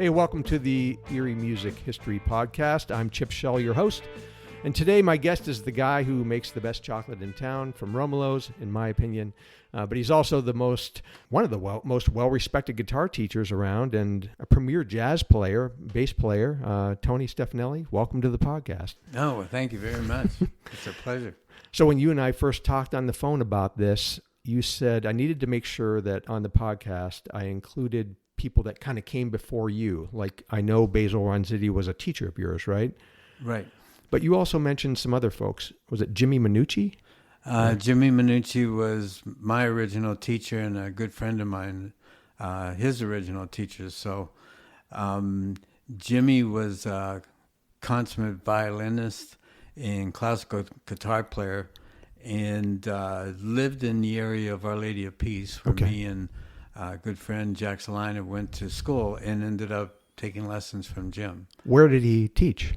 Hey, welcome to the Erie Music History Podcast. I'm Chip Shell, your host. And today my guest is the guy who makes the best chocolate in town from Romolo's, in my opinion. But he's also one of the most well-respected guitar teachers around and a premier jazz player, bass player, Tony Stefanelli. Welcome to the podcast. Oh, well, thank you very much. It's a pleasure. So when you and I first talked on the phone about this, you said I needed to make sure that on the podcast I included people that kind of came before you. Like I know Basil Ronzitti was a teacher of yours, right? Right. But you also mentioned some other folks. Was it Jimmy Minucci? Jimmy Minucci was my original teacher and a good friend of mine, his original teacher. So Jimmy was a consummate violinist and classical guitar player and lived in the area of Our Lady of Peace where me and good friend Jack Salina went to school and ended up taking lessons from Jim. Where did he teach?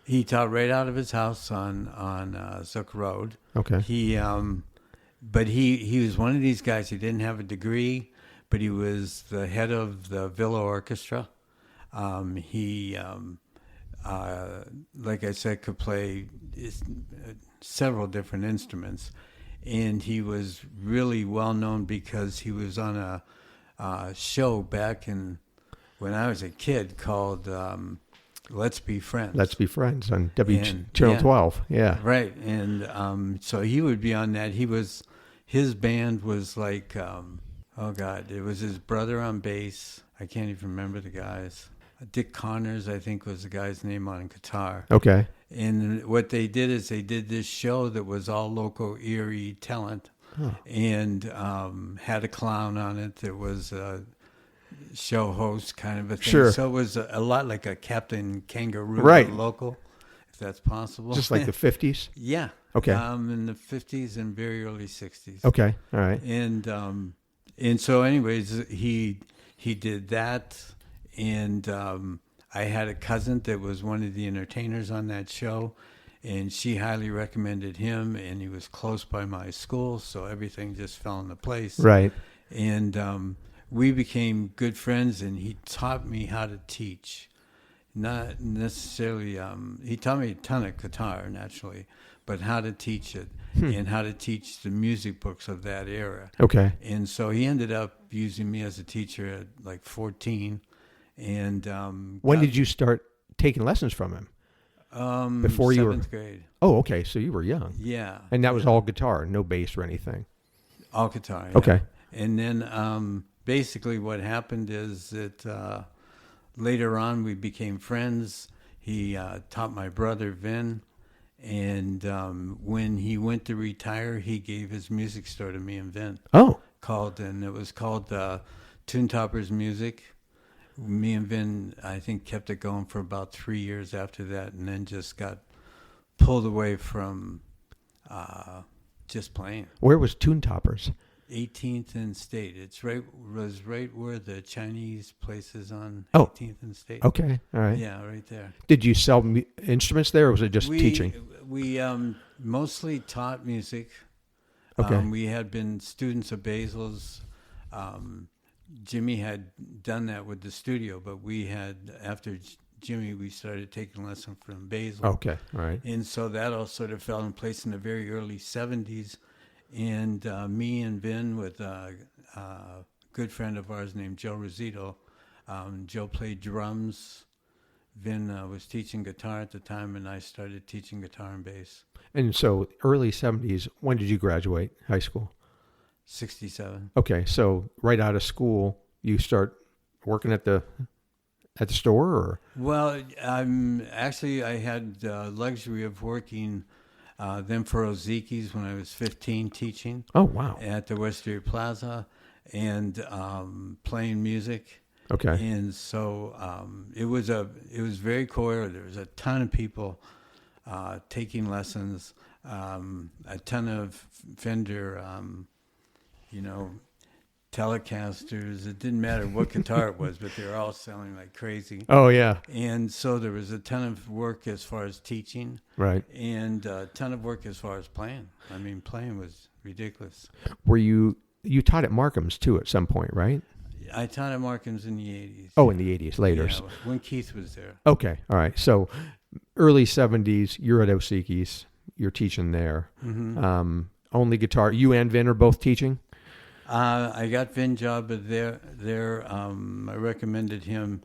He taught right out of his house on Zook Road. Okay. But he was one of these guys. He didn't have a degree, but he was the head of the Villa Orchestra. He, like I said, could play several different instruments. And he was really well known because he was on a show back when I was a kid called Let's Be Friends. Let's Be Friends on Channel 12. Yeah. Right. And so he would be on that. His band was like, it was his brother on bass. I can't even remember the guys. Dick Connors, I think, was the guy's name on guitar. Okay. And what they did is they did this show that was all local Erie talent and had a clown on it. There was a show host kind of a thing. Sure. So it was a lot like a Captain Kangaroo local, if that's possible. Just like the 50s? Yeah. Okay. In the 50s and very early 60s. Okay. All right. And so anyways, he did that. And I had a cousin that was one of the entertainers on that show, and she highly recommended him, and he was close by my school, so everything just fell into place. Right. And we became good friends, and he taught me how to teach. Not necessarily, he taught me a ton of guitar, naturally, but how to teach it and how to teach the music books of that era. Okay. And so he ended up using me as a teacher at like 14. And when did you start taking lessons from him? Before you were 7th grade. Oh, okay. So you were young. Yeah. And that was all guitar, no bass or anything. All guitar. Yeah. Okay. And then basically what happened is that later on we became friends. He taught my brother Vin, and when he went to retire, he gave his music store to me and Vin. Oh. It was called Tune Toppers Music. Me and Vin, I think, kept it going for about 3 years after that, and then just got pulled away from just playing. Where was Tune Toppers? 18th and State. Was right where the Chinese place is on 18th and State. Okay, all right. Yeah, right there. Did you sell instruments there, or was it just teaching? We mostly taught music. Okay. We had been students of Basil's. Jimmy had done that with the studio, but after Jimmy, we started taking lessons from Basil. Okay, all right. And so that all sort of fell in place in the very early 70s. And me and Vin with a good friend of ours named Joe Rosito. Joe played drums. Vin was teaching guitar at the time, and I started teaching guitar and bass. And so early 70s, when did you graduate high school? 67. Okay, so right out of school, you start working at the store, or? Well, I had the luxury of working then for Erieites when I was 15, teaching. Oh, wow. At the West Erie Plaza and playing music. Okay. And so it was very cool. There was a ton of people taking lessons, a ton of Fender Telecasters. It didn't matter what guitar it was, but they were all selling like crazy. Oh, yeah. And so there was a ton of work as far as teaching. Right. And a ton of work as far as playing. I mean, playing was ridiculous. Were you taught at Markham's, too, at some point, right? I taught at Markham's in the 80s. Oh, in the 80s, later. Yeah, when Keith was there. Okay, all right. So early 70s, you're at Osiki's. You're teaching there. Mm-hmm. Only guitar. You and Vin are both teaching? I got Vin job there. I recommended him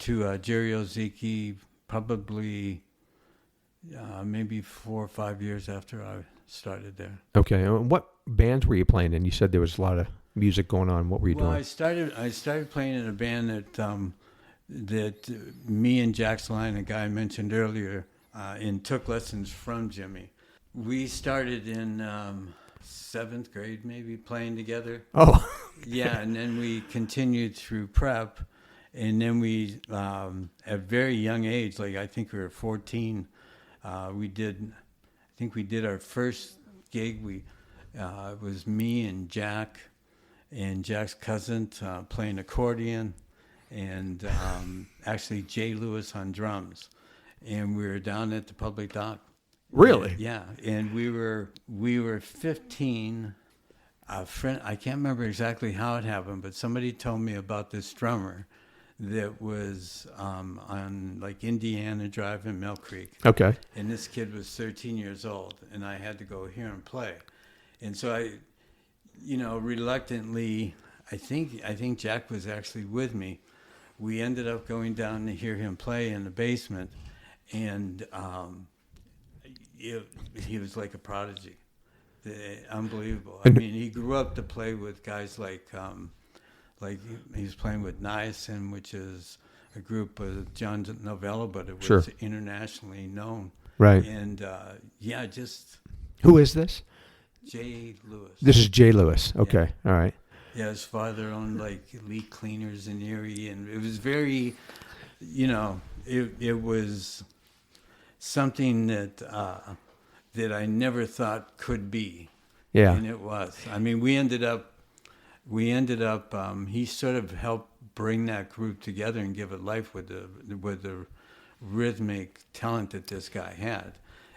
to Jerry Oziki probably maybe 4 or 5 years after I started there. Okay. What bands were you playing in? You said there was a lot of music going on. What were you doing? I started playing in a band that me and Jack's Line, a guy I mentioned earlier, and took lessons from Jimmy. We started in 7th grade, maybe, playing together. Oh. Yeah, and then we continued through prep, and then we, at a very young age, like I think we were 14, we did our first gig. It was me and Jack and Jack's cousin playing accordion, and actually Jay Lewis on drums, and we were down at the public dock. Really? Yeah, and we were 15. A friend, I can't remember exactly how it happened, but somebody told me about this drummer that was on like Indiana Drive in Mill Creek. Okay. And this kid was 13 years old, and I had to go hear him play. And so I, reluctantly, I think Jack was actually with me. We ended up going down to hear him play in the basement, and he was like a prodigy. Unbelievable. I mean, he grew up to play with guys like he was playing with Niacin, which is a group of John Novello, but it was internationally known. Right. And just Who is this? Jay Lewis. This is Jay Lewis. Okay. Yeah. All right. Yeah, his father owned like Elite Cleaners in Erie, and it was very, it was something that I never thought could be. Yeah. And it was. I mean, we ended up. He sort of helped bring that group together and give it life with the rhythmic talent that this guy had.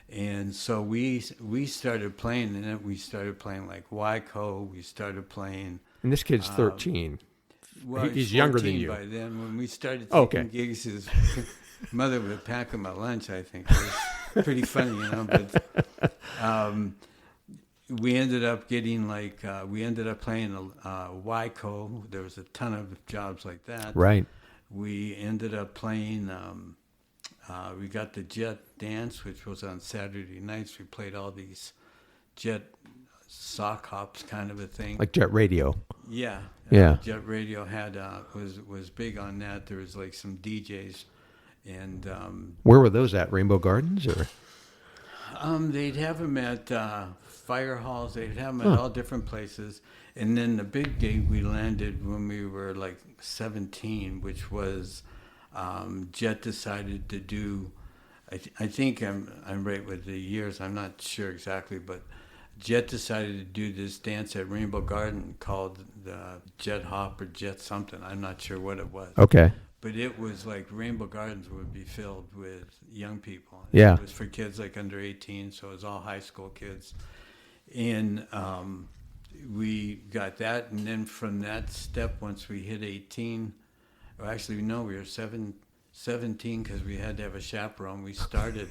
And so we started playing, and then we started playing like Wyco. We started playing. And this kid's 13. Well, he's younger than you. By then, when we started taking gigs, his mother would pack him a lunch. I think it was pretty funny, But we ended up getting we ended up playing Wyco. There was a ton of jobs like that. Right. We ended up playing. We got the Jet Dance, which was on Saturday nights. We played all these Jet sock hops, kind of a thing. Like Jet Radio. Yeah. Yeah. Jet Radio had was big on that. There was like some DJs, and where were those at? Rainbow Gardens or? They'd have them at fire halls. They'd have them at all different places. And then the big gig we landed when we were like 17, which was Jet decided to do. I think I'm right with the years. I'm not sure exactly, but Jet decided to do this dance at Rainbow Garden called the Jet Hop or Jet something. I'm not sure what it was. Okay. But it was like Rainbow Gardens would be filled with young people. Yeah. It was for kids like under 18, so it was all high school kids. And we got that, and then from that step, once we hit 18, or actually, no, we were 17 because we had to have a chaperone. We started,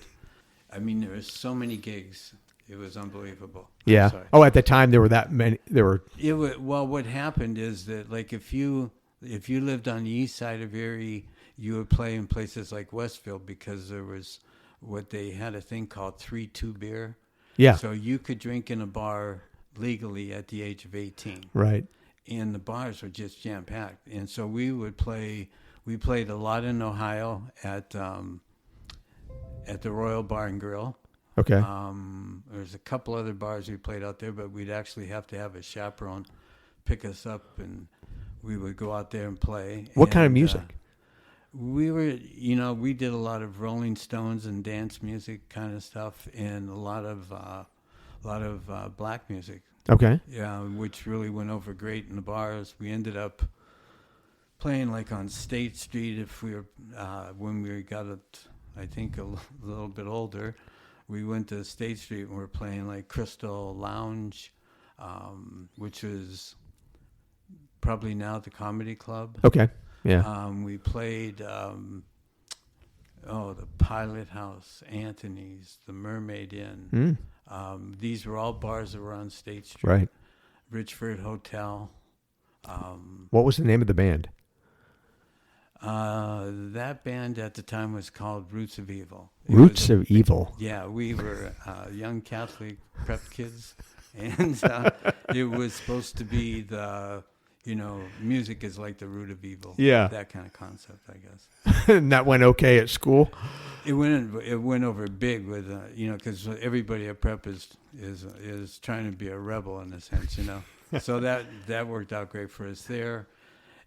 there were so many gigs. It was unbelievable. Yeah. Oh, at the time there were that many. Well, what happened is that like if you lived on the east side of Erie, you would play in places like Westfield because there was what they had a thing called 3-2 beer. Yeah. So you could drink in a bar legally at the age of 18. Right. And the bars were just jam packed. And so we would play. We played a lot in Ohio at the Royal Bar and Grill. Okay. There's a couple other bars we played out there, but we'd actually have to have a chaperone pick us up, and we would go out there and play. What kind of music? We were, we did a lot of Rolling Stones and dance music kind of stuff, and a lot of black music. Okay. Yeah, which really went over great in the bars. We ended up playing like on State Street if we were when we got I think a little bit older. We went to State Street and we were playing like Crystal Lounge, which was probably now the Comedy Club. Okay. Yeah. We played, the Pilot House, Anthony's, the Mermaid Inn. These were all bars that were on State Street. Right. Richford Hotel. What was the name of the band? That band at the time was called Roots of Evil. Of Evil. Yeah, we were young Catholic prep kids, and it was supposed to be music is like the root of evil. Yeah. That kind of concept, I guess. And that went okay at school? It went over big with because everybody at prep is trying to be a rebel in a sense, So that worked out great for us there.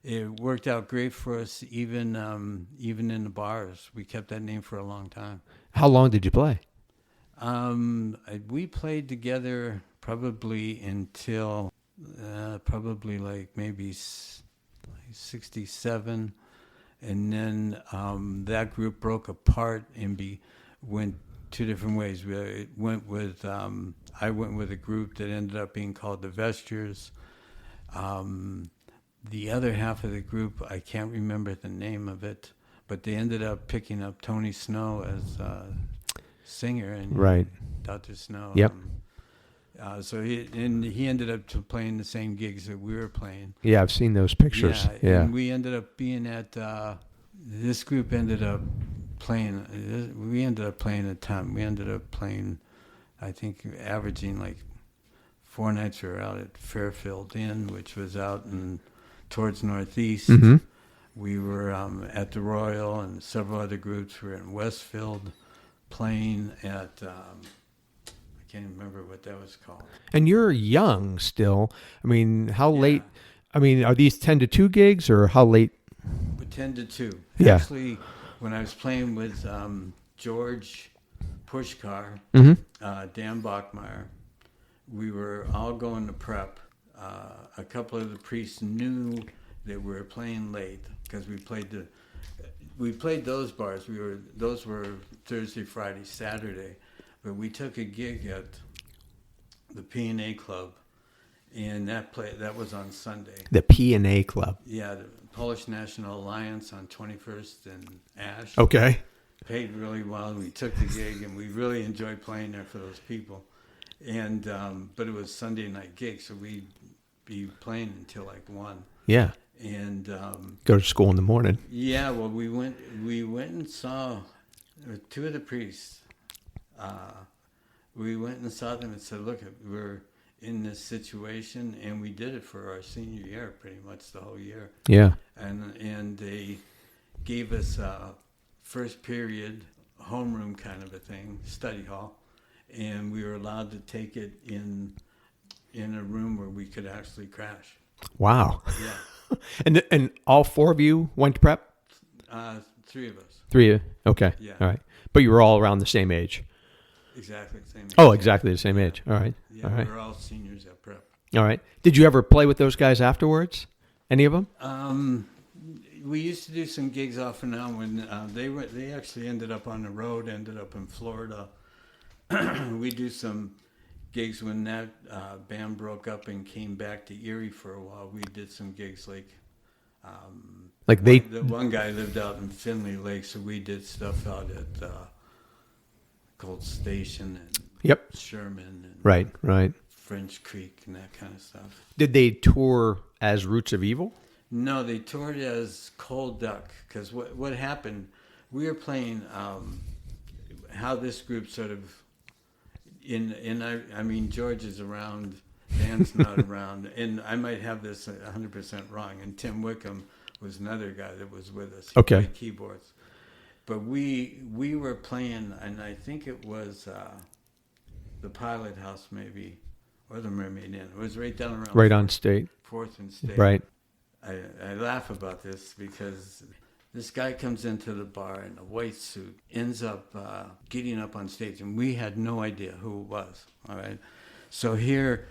It worked out great for us even in the bars. We kept that name for a long time. How long did you play? We played together probably until probably like maybe 67, and then that group broke apart and went two different ways. I went with a group that ended up being called the Vestures. The other half of the group, I can't remember the name of it, but they ended up picking up Tony Snow as singer and right. Dr. Snow. Yep. So he ended up playing the same gigs that we were playing. Yeah, I've seen those pictures. Yeah. And we ended up being at this group ended up playing. We ended up playing a ton. We ended up playing, I think, averaging like 4 nights. We were out at Fairfield Inn, which was out towards Northeast. Mm-hmm. We were at the Royal, and several other groups were in Westfield playing at. I can't remember what that was called. And you're young still. I mean, how late? I mean, are these 10 to 2 gigs or how late? 10 to 2. Yeah. Actually, when I was playing with George Pushkar, Dan Bachmeyer, we were all going to prep. A couple of the priests knew that we were playing late because we played those bars. Those were Thursday, Friday, Saturday. But we took a gig at the P&A Club, and that was on Sunday. The P&A Club. Yeah, the Polish National Alliance on 21st and Ash. Okay. Paid really well. We took the gig, and we really enjoyed playing there for those people. And but it was Sunday night gig, so we'd be playing until like 1. Yeah. And go to school in the morning. Yeah, well, we went and saw 2 of the priests. We went and saw them and said, look, we're in this situation, and we did it for our senior year, pretty much the whole year. Yeah. And they gave us first period homeroom kind of a thing, study hall, and we were allowed to take it in a room where we could actually crash. Wow. Yeah. And all 4 of you went to prep? 3 of us. 3 of you? Okay. Yeah. All right. But you were all around the same age? Exactly the same age. Oh, exactly the same age. All right. Yeah, all right. we were all seniors at prep. All right. Did you ever play with those guys afterwards? Any of them? We used to do some gigs off and on when they actually ended up on the road, ended up in Florida. We do some gigs when that band broke up and came back to Erie for a while. We did some gigs like the one guy lived out in Findlay Lake, so we did stuff out at Gold Station and Sherman and right French Creek and that kind of stuff. Did they tour as Roots of Evil? No, they toured as Cold Duck, because what happened, we were playing how this group sort of I mean George is around, Dan's not around, and I might have this 100% wrong, and Tim Wickham was another guy that was with us. He played keyboards. But we were playing, and I think it was the Pilot House maybe, or the Mermaid Inn. It was right down around on State. 4th and State. Right. I laugh about this because this guy comes into the bar in a white suit, ends up getting up on stage, and we had no idea who it was. All right. So here,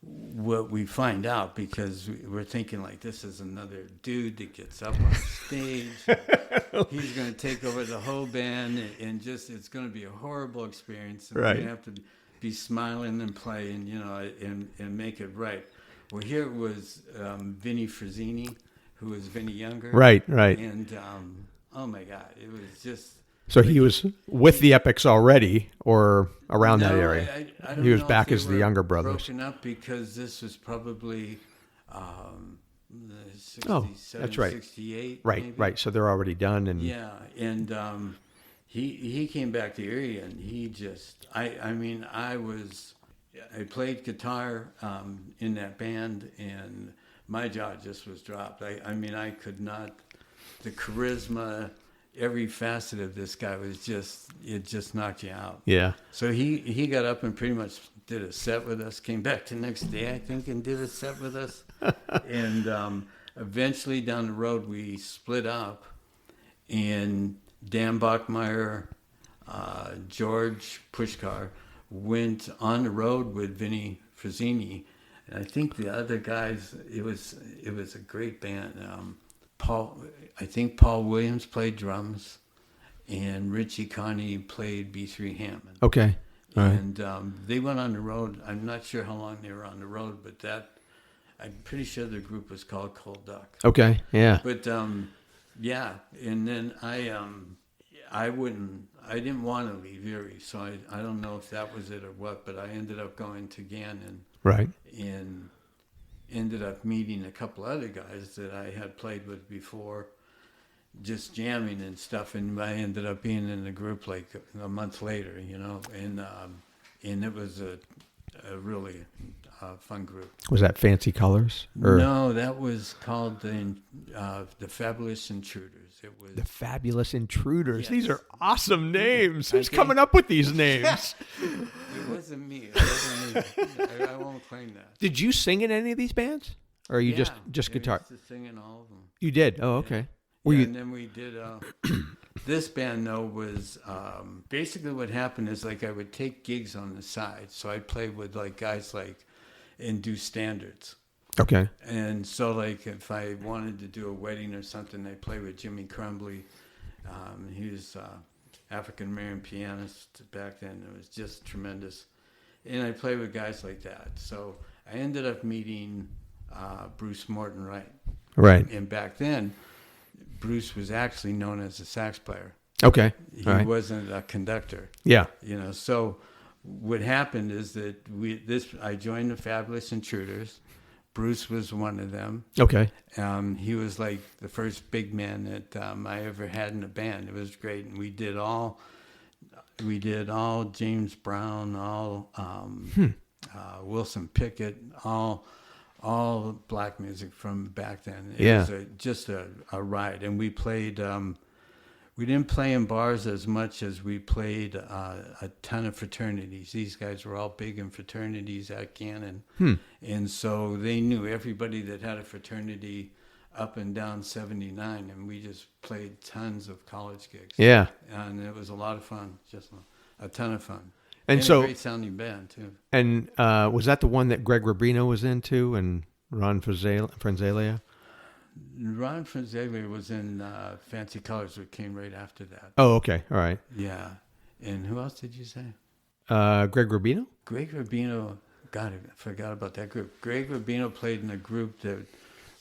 what we find out, because we're thinking like this is another dude that gets up on stage. He's going to take over the whole band, and just it's going to be a horrible experience. And we're going to have to be smiling and playing, and make it right. Well, here it was Vinny Frazzini, who was Vinny Younger. Right. And oh my God, it was just. So he was with the Epics already, or around that area. I don't He was know back if they as the were younger brothers. Broken up because this was probably 67, Oh, that's right. 68. Right, maybe. right. So they're already done, and Yeah, and he came back to Erie, and he just I played guitar in that band, and my jaw just was dropped. I could not. The charisma, every facet of this guy was just knocked you out. yeah. So he got up and pretty much did a set with us. Came back the next day, I think, and did a set with us. And eventually down the road we split up, and Dan Bachmeyer, George Pushkar went on the road with Vinny Frazzini, and I think the other guys. It was a great band. I think Paul Williams played drums, and Richie Connie played B3 Hammond. Okay. All right. And they went on the road. I'm not sure how long they were on the road, but I'm pretty sure the group was called Cold Duck. Okay. Yeah. But yeah, and then I didn't want to leave Erie, so I don't know if that was it or what, but I ended up going to Gannon. Right. And ended up meeting a couple other guys that I had played with before, just jamming and stuff, and I ended up being in the group like a month later, and it was a really fun group. Was that Fancy Colors? Or No, that was called the Fabulous Intruders. It was the Fabulous Intruders. Yes. These are awesome names. Who's Okay. coming up with these names? It wasn't me. I won't claim that. Did you sing in any of these bands, or are you just I guitar? used to sing in all of them. You did. Oh, okay. Were you? And then we did. This band though was basically what happened is like I would take gigs on the side, so I'd play with like guys and do standards. Okay. And so like if I wanted to do a wedding or something, I'd play with Jimmy Crumbly. He was African American pianist back then. It was just tremendous. And I played with guys like that. So I ended up meeting Bruce Morton Wright. Right. And back then, Bruce was actually known as a sax player. Okay. He All right. wasn't a conductor. Yeah. So what happened is that I joined the Fabulous Intruders. Bruce was one of them. Okay. He was like the first big man that I ever had in a band. It was great, and we did all James Brown, all Wilson Pickett, all black music from back then. It was just a ride, and we played. We didn't play in bars as much as we played a ton of fraternities. These guys were all big in fraternities at Gannon. And so they knew everybody that had a fraternity up and down 79, and we just played tons of college gigs. Yeah. And it was a lot of fun, just a ton of fun. And so a great sounding band, too. And was that the one that Greg Rubino was into and Ron Franzalia? Ron Franzalia was in Fancy Colors, which came right after that. Oh, okay. All right. Yeah. And who else did you say? Greg Rubino? Greg Rubino, God, I forgot about that group. Greg Rubino played in a group that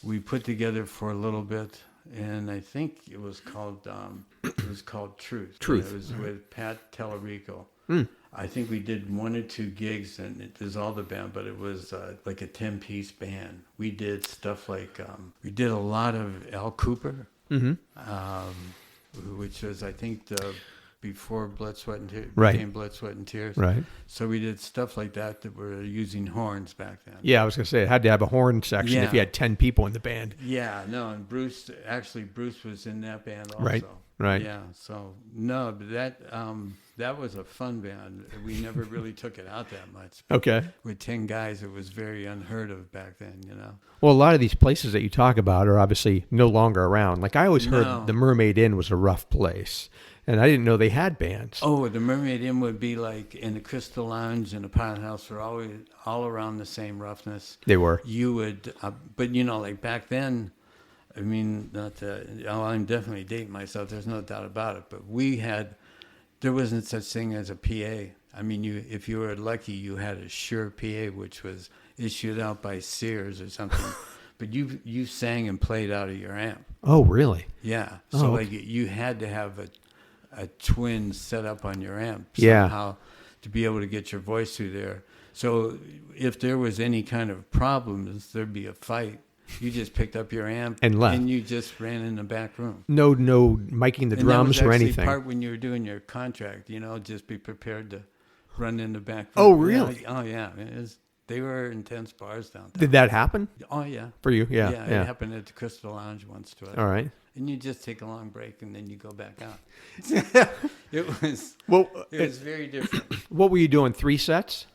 we put together for a little bit, and I think it was called Truth. Truth. It was with Pat Tellerico. Mm. I think we did 1 or 2 gigs, and it was all the band, but it was like a 10-piece band. We did stuff like, we did a lot of Al Cooper, which was, I think, before Blood, Sweat, and Tears, became Blood, Sweat, and Tears. Right. So we did stuff like that were using horns back then. Yeah, I was going to say, it had to have a horn section if you had 10 people in the band. Yeah, no, and Bruce was in that band also. Right. Yeah, so, no, but that was a fun band. We never really took it out that much. Okay. With 10 guys, it was very unheard of back then, Well, a lot of these places that you talk about are obviously no longer around. Like I always heard the Mermaid Inn was a rough place, and I didn't know they had bands. Oh, the Mermaid Inn would be like in the Crystal Lounge and the Pilot House were always all around the same roughness. They were. You would, but like back then, I mean, I'm definitely dating myself. There's no doubt about it. But there wasn't such thing as a PA I mean, if you were lucky, you had a Shure PA, which was issued out by Sears or something. But you sang and played out of your amp. Oh, really? Yeah. Oh, So okay. like you had to have a twin set up on your amp Yeah. somehow to be able to get your voice through there. So if there was any kind of problems, there'd be a fight. You just picked up your amp And left. and you just ran in the back room. No miking the And drums that or was actually anything. part when you were doing your contract, just be prepared to run in the back room. Oh, really? Yeah, oh, yeah. They were intense bars downtown. Did that happen Oh, yeah. for you? Yeah. Yeah, it happened at the Crystal Lounge once to us. All right. And you just take a long break and then you go back out. It was very different. What were you doing? 3 sets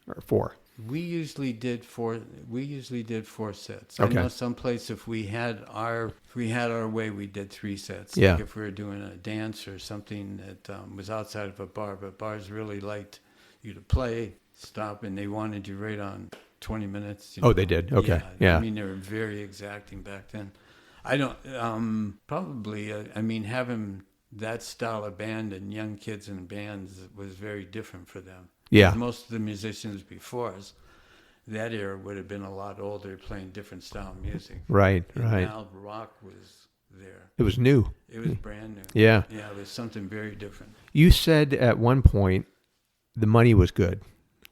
or 4? We usually did 4 sets. Okay. I know someplace if we had our way, we did 3 sets. Yeah. Like if we were doing a dance or something that was outside of a bar, but bars really liked you to play, stop, and they wanted you right on 20 minutes. Oh, they did. Okay. Yeah. I mean, they were very exacting back then. I don't, probably, having that style of band and young kids in bands was very different for them. Yeah. Most of the musicians before us, that era would have been a lot older, playing different style of music. Right. And Right. now rock was there. It was new. It was brand new. Yeah. Yeah, it was something very different. You said at one point the money was good.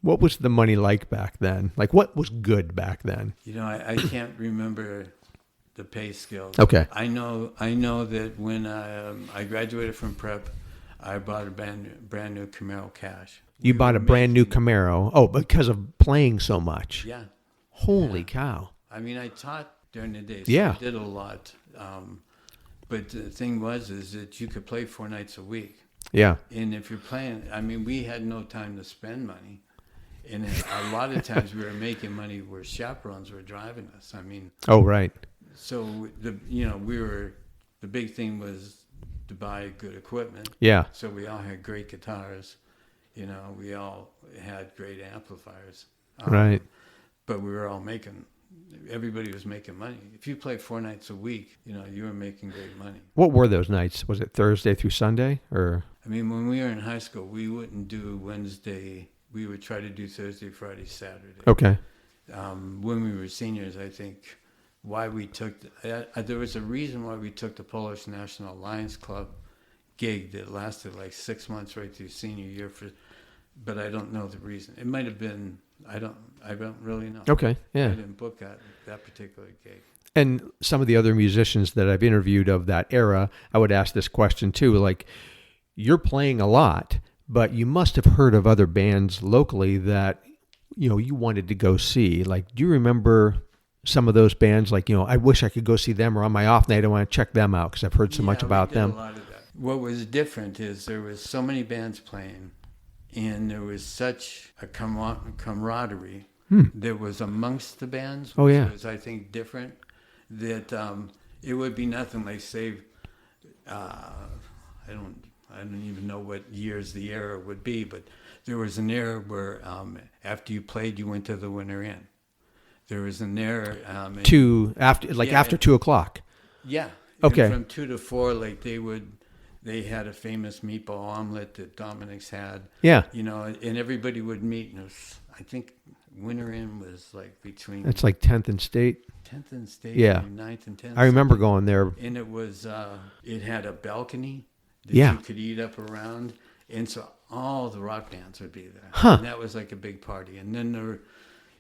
What was the money like back then? Like, what was good back then? I can't remember the pay scales. Okay. I know that when I graduated from prep, I bought a brand new Camaro Cash. You We bought were a brand new making- Camaro. Oh, because of playing so much. Yeah. Holy Yeah. cow. I mean, I taught during the day, so Yeah. I did a lot. But the thing is that you could play 4 nights a week. Yeah. And if you're playing, I mean, we had no time to spend money. And a lot of times we were making money where chaperones were driving us. I mean, Oh, right. so the big thing was to buy good equipment. Yeah. So we all had great guitars. We all had great amplifiers. Right. But we were all everybody was making money. If you played 4 nights a week, you were making great money. What were those nights? Was it Thursday through Sunday or? I mean, when we were in high school, we wouldn't do Wednesday. We would try to do Thursday, Friday, Saturday. Okay. When we were seniors, I think why we took, there was a reason why we took the Polish National Lions Club gig that lasted like 6 months right through senior year but I don't know the reason. It might have been, I don't really know. Okay. Yeah. I didn't book that particular gig. And some of the other musicians that I've interviewed of that era, I would ask this question too. Like, you're playing a lot, but you must have heard of other bands locally that, you wanted to go see. Like, do you remember some of those bands? Like, I wish I could go see them, or on my off night, I want to check them out because I've heard so much about them. A lot of that. What was different is there was so many bands playing, and there was such a camaraderie that was amongst the bands. Oh, yeah. Which was, I think, different. That it would be nothing like, say, I don't even know what years the era would be, but there was an era where after you played, you went to the Winter Inn. There was an era after 2 o'clock. Yeah. Okay. And from 2 to 4, like they had a famous meatball omelet that Dominic's had. Yeah. And everybody would meet. And I think Winter Inn was like between It's like 10th and State. 10th and State, Yeah. and 9th and 10th. I remember going there. And it was, it had a balcony that Yeah. you could eat up around. And so all the rock bands would be there. Huh. And that was like a big party. And then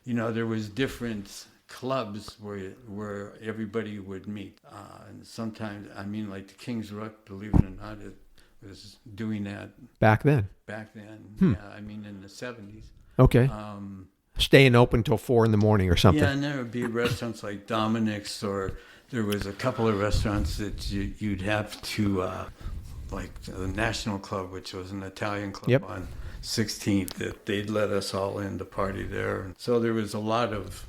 there was different clubs where everybody would meet. And sometimes, like the King's Rook, believe it or not, it was doing that Back then. Yeah, in the 70s. Okay. Staying open till 4 a.m. or something. Yeah, and there would be restaurants like Dominic's, or there was a couple of restaurants that you'd have to, like the National Club, which was an Italian club on 16th, that they'd let us all in to party there. So there was a lot of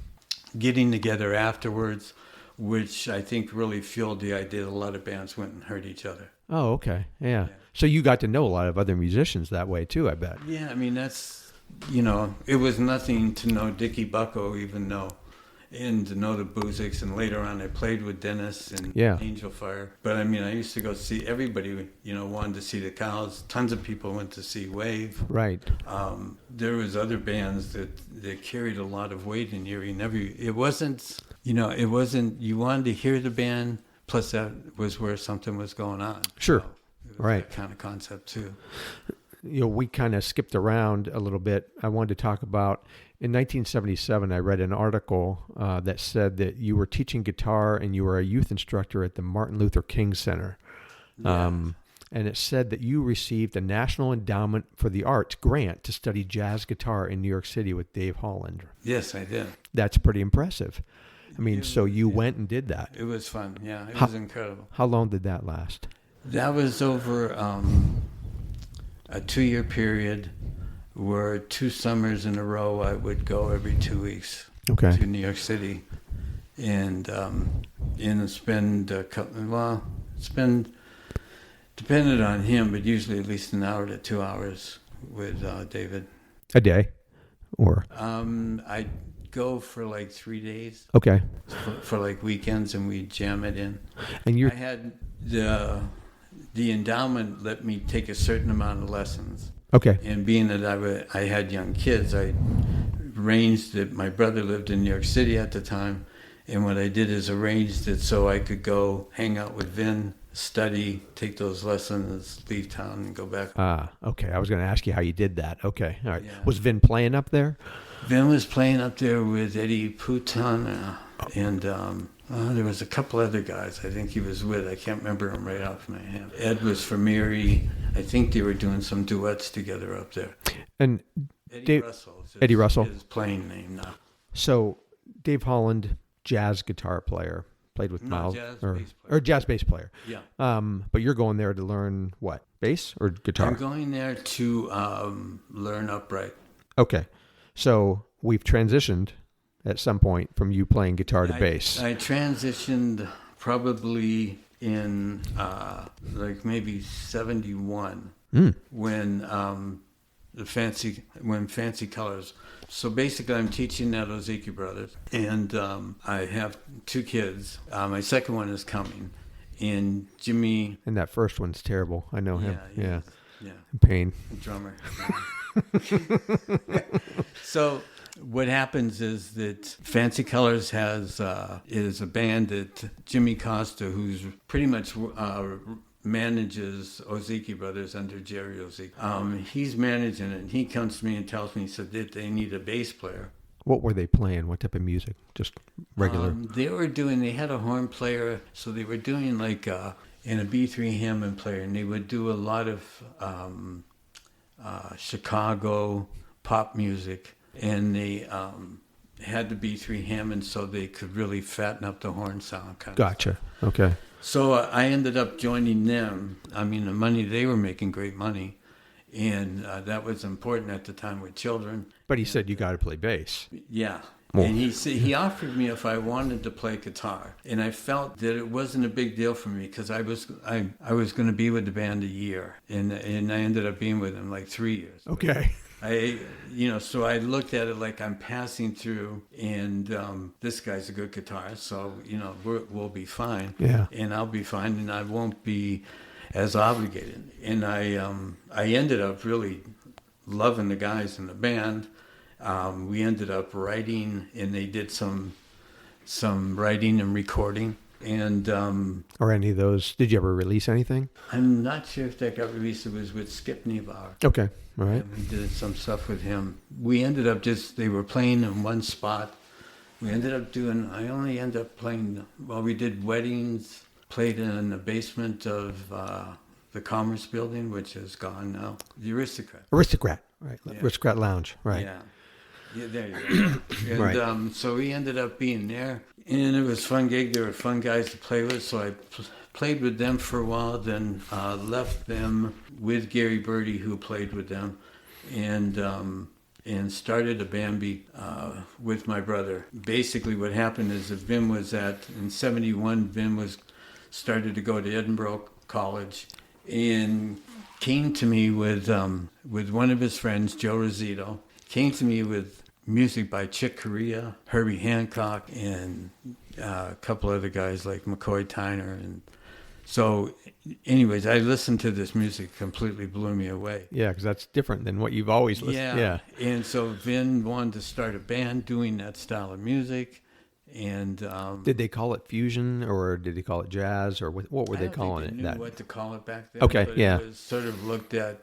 getting together afterwards, which I think really fueled the idea that a lot of bands went and heard each other. Oh, okay. Yeah. So you got to know a lot of other musicians that way too, I bet. Yeah, that's, it was nothing to know Dickie Bucko, even though and to know the Buziks, and later on I played with Dennis and Yeah. Angel Fire. But I mean, I used to go see everybody, wanted to see the Cows. Tons of people went to see Wave. Right. There was other bands that carried a lot of weight in Erie. It wasn't, you wanted to hear the band, plus that was where something was going on. Sure. So it was Right. that kind of concept too. We kind of skipped around a little bit. I wanted to talk about, in 1977, I read an article that said that you were teaching guitar and you were a youth instructor at the Martin Luther King Center. Yeah. And it said that you received a National Endowment for the Arts grant to study jazz guitar in New York City with Dave Holland. Yes, I did. That's pretty impressive. I mean, so you went and did that. It was fun. Yeah, it was incredible. How long did that last? That was over a 2-year period where 2 summers in a row I would go every 2 weeks Okay. to New York City and spend depended on him, but usually at least an hour to 2 hours with David. A day? Or? I'd go for like 3 days Okay. for like weekends, and we'd jam it in. And you're... I had the endowment let me take a certain amount of lessons. Okay. And being that I had young kids, I arranged that my brother lived in New York City at the time. And what I did is arranged it so I could go hang out with Vin, study, take those lessons, leave town, and go back. Okay. I was going to ask you how you did that. Okay. All right. Yeah. Was Vin playing up there? Vin was playing up there with Eddie Pouton, and there was a couple other guys I think he was with. I can't remember them right off my head. Ed was from Erie. I think they were doing some duets together up there. And Eddie Russell. Eddie Russell. His playing name now. So Dave Holland, jazz guitar player, played with Miles, jazz or bass player. jazz bass player. Yeah. But you're going there to learn what? Bass or guitar? I'm going there to learn upright. Okay. So we've transitioned at some point from you playing guitar to bass. I transitioned probably in like maybe 71 when Fancy Colors. So basically, I'm teaching at Ozeki Brothers, and I have 2 kids. My second one is coming, and Jimmy. And that first one's terrible. I know him. Yeah. Yeah. Pain. Drummer. So what happens is that Fancy Colors is a band that Jimmy Costa, who's pretty much manages Ozeki Brothers under Jerry Ozeki. He's managing it, and he comes to me and tells me, he said that they need a bass player. What were they playing? What type of music? Just regular? They had a horn player, so they were doing like and a B3 Hammond player, and they would do a lot of Chicago pop music, and they had the B3 Hammond so they could really fatten up the horn sound. Gotcha. Okay. So I ended up joining them. I mean, they were making great money, and that was important at the time with children. But he said you got to play bass. Yeah. Well. And he offered me if I wanted to play guitar, and I felt that it wasn't a big deal for me because I was going to be with the band a year, and I ended up being with them like 3 years. Okay. So I looked at it like I'm passing through, and this guy's a good guitarist, so we'll be fine. Yeah. And I'll be fine, and I won't be as obligated. And I ended up really loving the guys in the band. We ended up writing, and they did some writing and recording. And or any of those? Did you ever release anything? I'm not sure if that got released. It was with Skip Niebauer. Okay, all right. And we did some stuff with him. We ended up they were playing in one spot. We ended up I only ended up playing, we did weddings, played in the basement of the Commerce Building, which is gone now. The Aristocrat, right? Yeah. Aristocrat Lounge, right? Yeah, there you go. And Right. So we ended up being there, and it was a fun gig. There were fun guys to play with, so I played with them for a while, then left them with Gary Birdie, who played with them, and started a band with my brother. Basically what happened is that Vim was in 71, Vim started to go to Edinburgh College, and came to me with one of his friends, Joe Rosito, came to me with music by Chick Corea, Herbie Hancock, and a couple other guys like McCoy Tyner. And so, anyways, I listened to this music, completely blew me away. Yeah, because that's different than what you've always listened. Yeah. And so Vin wanted to start a band doing that style of music. And did they call it fusion, or did they call it jazz, or what were they calling it? I don't think they knew what to call it back then. Okay, but yeah. It was sort of looked at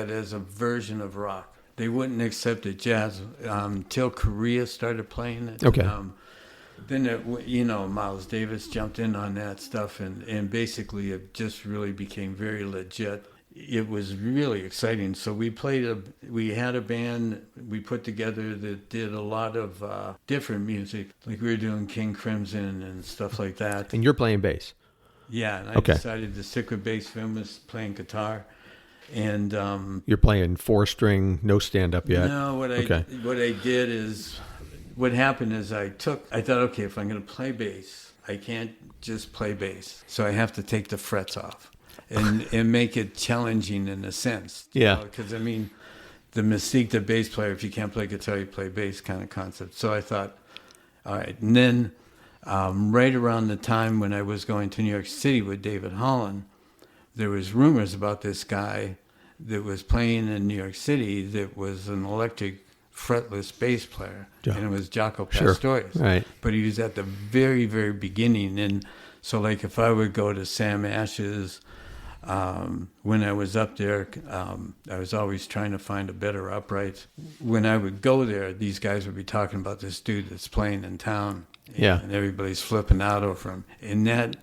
as a version of rock. They wouldn't accept it jazz until Korea started playing it. Okay. Then, Miles Davis jumped in on that stuff, and basically it just really became very legit. It was really exciting. So we had a band we put together that did a lot of different music. Like we were doing King Crimson and stuff like that. And you're playing bass. Yeah, and I decided to stick with bass. Vin was playing guitar. And you're playing 4-string, no stand-up yet? No, what I did is, what happened is I thought, okay, if I'm going to play bass, I can't just play bass. So I have to take the frets off. And make it challenging in a sense. Yeah. Because, the mystique, the bass player, if you can't play guitar, you play bass kind of concept. So I thought, all right. And then right around the time when I was going to New York City with David Holland, there was rumors about this guy that was playing in New York City that was an electric fretless bass player. And it was Jaco Pastorius. Sure. Right. But he was at the very, very beginning. And so, like, if I would go to Sam Ash's, when I was up there, I was always trying to find a better upright. When I would go there, these guys would be talking about this dude that's playing in town. And everybody's flipping out over him. And that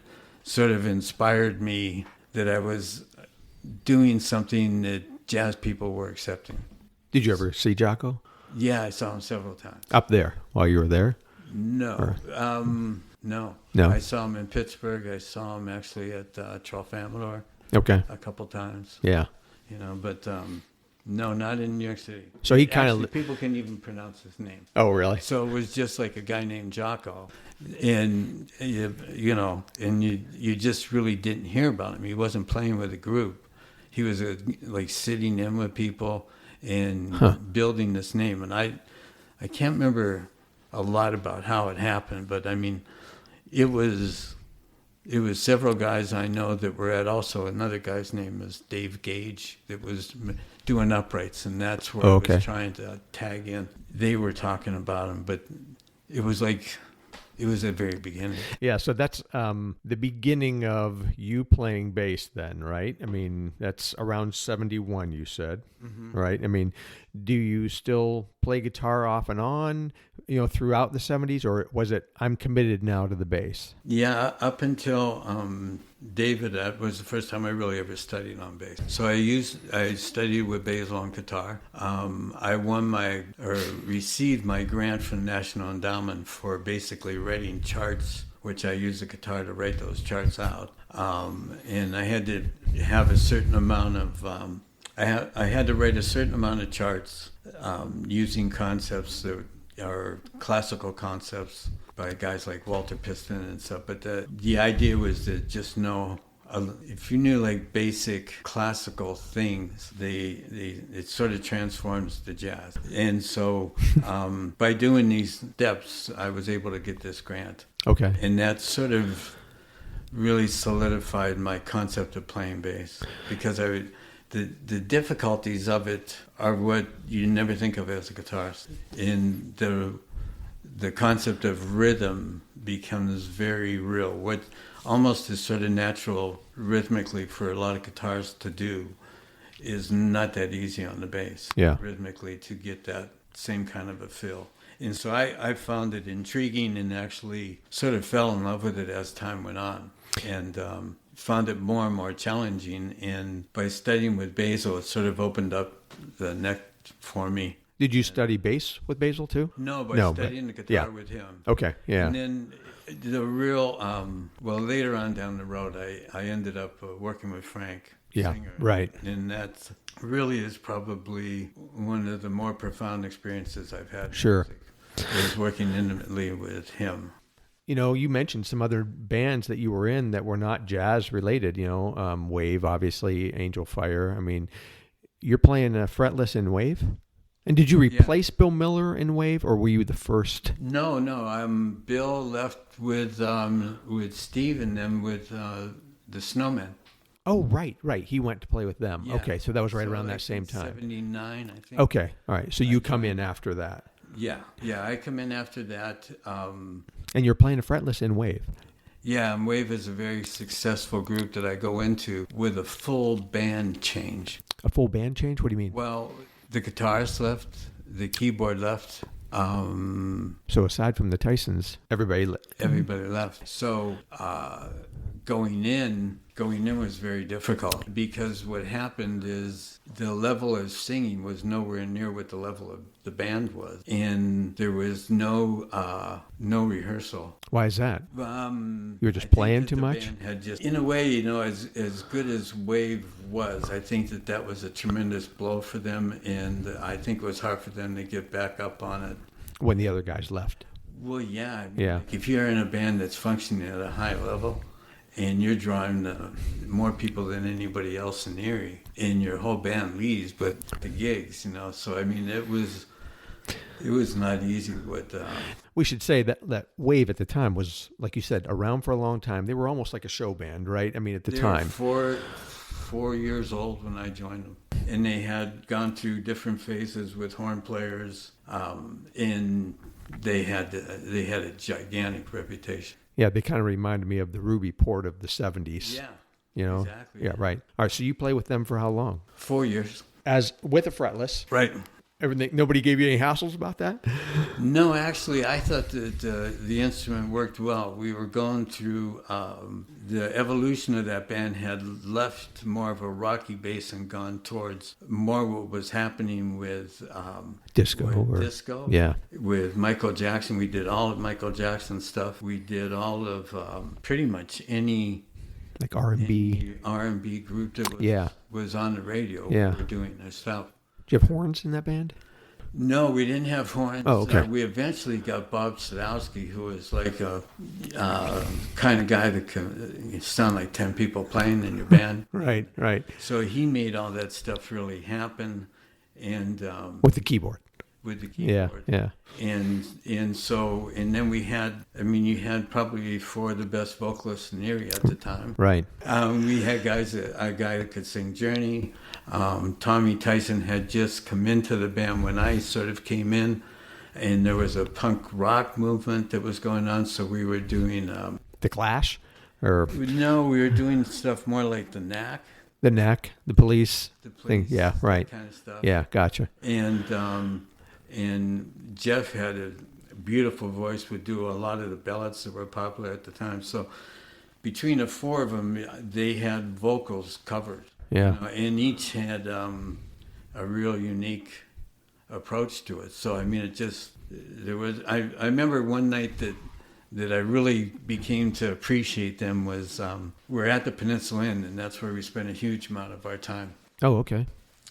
sort of inspired me that I was doing something that jazz people were accepting. Did you ever see Jaco? Yeah, I saw him several times. Up there while you were there? No. No. I saw him in Pittsburgh. I saw him actually at Tralfamadore. Okay. A couple times. Yeah. But no, not in New York City. So he kind of... People can't even pronounce his name. Oh, really? So it was just like a guy named Jaco. And, you just really didn't hear about him. He wasn't playing with a group. He was like sitting in with people and building this name. And I can't remember a lot about how it happened, but it was several guys I know that were at, also another guy's name was Dave Gage, that was doing uprights, and that's where I was trying to tag in. They were talking about him, but it was the very beginning. Yeah, so that's the beginning of you playing bass then, right? That's around 71, you said, right? Do you still play guitar off and on, throughout the 70s, or was it, I'm committed now to the bass? Yeah, up until David, that was the first time I really ever studied on bass. So I studied with Basil on guitar. I received my grant from the National Endowment for basically writing charts, which I used the guitar to write those charts out. And I had to have a certain amount of, I had to write a certain amount of charts using concepts that are classical concepts by guys like Walter Piston and stuff. But the idea was to just know, if you knew like basic classical things, it sort of transforms the jazz. And so by doing these steps, I was able to get this grant. Okay. And that sort of really solidified my concept of playing bass, because the difficulties of it are what you never think of as a guitarist. And the concept of rhythm becomes very real. What almost is sort of natural rhythmically for a lot of guitars to do is not that easy on the bass. Yeah. Rhythmically, to get that same kind of a feel. And so I found it intriguing, and actually sort of fell in love with it as time went on. And found it more and more challenging. And by studying with Basil, it sort of opened up the neck for me. Did you study bass with Basil too? No, studying the guitar with him. Okay, yeah. And then the real, later on down the road, I ended up working with Frank Singer. Right. And that really is probably one of the more profound experiences I've had. Sure. Was working intimately with him. You mentioned some other bands that you were in that were not jazz related, Wave, obviously, Angel Fire. You're playing fretless in Wave? And did you replace Bill Miller in Wave, or were you the first? No. Bill left with Steve and them with the Snowmen. Oh, right. He went to play with them. Yeah. Okay, so that was right around like that same time. 79, I think. Okay, all right. So you come in after that. Yeah, I come in after that. And you're playing a fretless in Wave. Yeah, and Wave is a very successful group that I go into with a full band change. A full band change? What do you mean? Well, the guitarist left, the keyboard left. So aside from the Tysons, everybody left. So going in was very difficult because what happened is the level of singing was nowhere near what the level of the band was, and there was no rehearsal. Why is that? You were just playing too much? Band had just, in a way, as good as Wave was, I think that was a tremendous blow for them, and I think it was hard for them to get back up on it. When the other guys left. Well, yeah. Yeah. If you're in a band that's functioning at a high level, and you're drawing more people than anybody else in Erie, and your whole band leaves, but the gigs, So I mean, it was not easy. We should say that Wave at the time was, like you said, around for a long time. They were almost like a show band, right? I mean, at the time. They were 4 years old when I joined them, and they had gone through different phases with horn players, and they had a gigantic reputation. Yeah, they kind of reminded me of the Ruby Port of the 70s. Yeah. Exactly. Yeah, right. All right, so you play with them for how long? 4 years. As with a fretless. Right. Everything. Nobody gave you any hassles about that? No, actually, I thought that the instrument worked well. We were going through the evolution of that band had left more of a rocky bass and gone towards more what was happening with disco. Yeah. With Michael Jackson, we did all of Michael Jackson stuff. We did all of pretty much any like R&B group that was on the radio. Yeah. We were doing their stuff. Do you have horns in that band? No, we didn't have horns. Oh, okay. We eventually got Bob Sadowski, who was like a kind of guy that can sound like 10 people playing in your band. Right. So he made all that stuff really happen, and with the keyboard. Yeah. And then we had, you had probably 4 of the best vocalists in Erie at the time. Right. We had a guy that could sing Journey. Tommy Tyson had just come into the band when I sort of came in, and there was a punk rock movement that was going on, so we were doing... The Clash? Or No, we were doing stuff more like the Knack. The Knack, the Police thing. Yeah, right. That kind of stuff. Yeah, gotcha. And Jeff had a beautiful voice, would do a lot of the ballads that were popular at the time. So between the 4 of them, they had vocals covered. Yeah. And each had a real unique approach to it. So, I remember one night that I really became to appreciate them was we're at the Peninsula Inn, and that's where we spent a huge amount of our time. Oh, okay.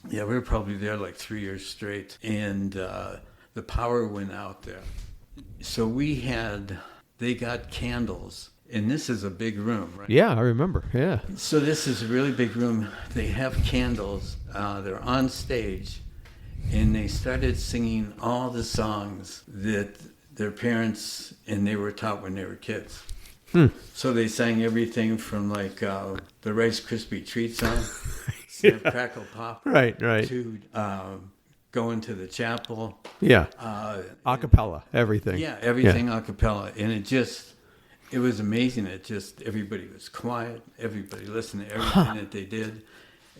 Yeah, we were probably there like 3 years straight, and the power went out there. So they got candles, and this is a big room, right? Yeah, I remember, yeah. So this is a really big room. They have candles, they're on stage, and they started singing all the songs that their parents and they were taught when they were kids. So they sang everything from like the Rice Krispie Treat song, Snap, Crackle, Pop, right, to Going to the Chapel. Yeah, a cappella, everything. Yeah, everything a cappella. And it was amazing. Everybody was quiet. Everybody listened to everything that they did.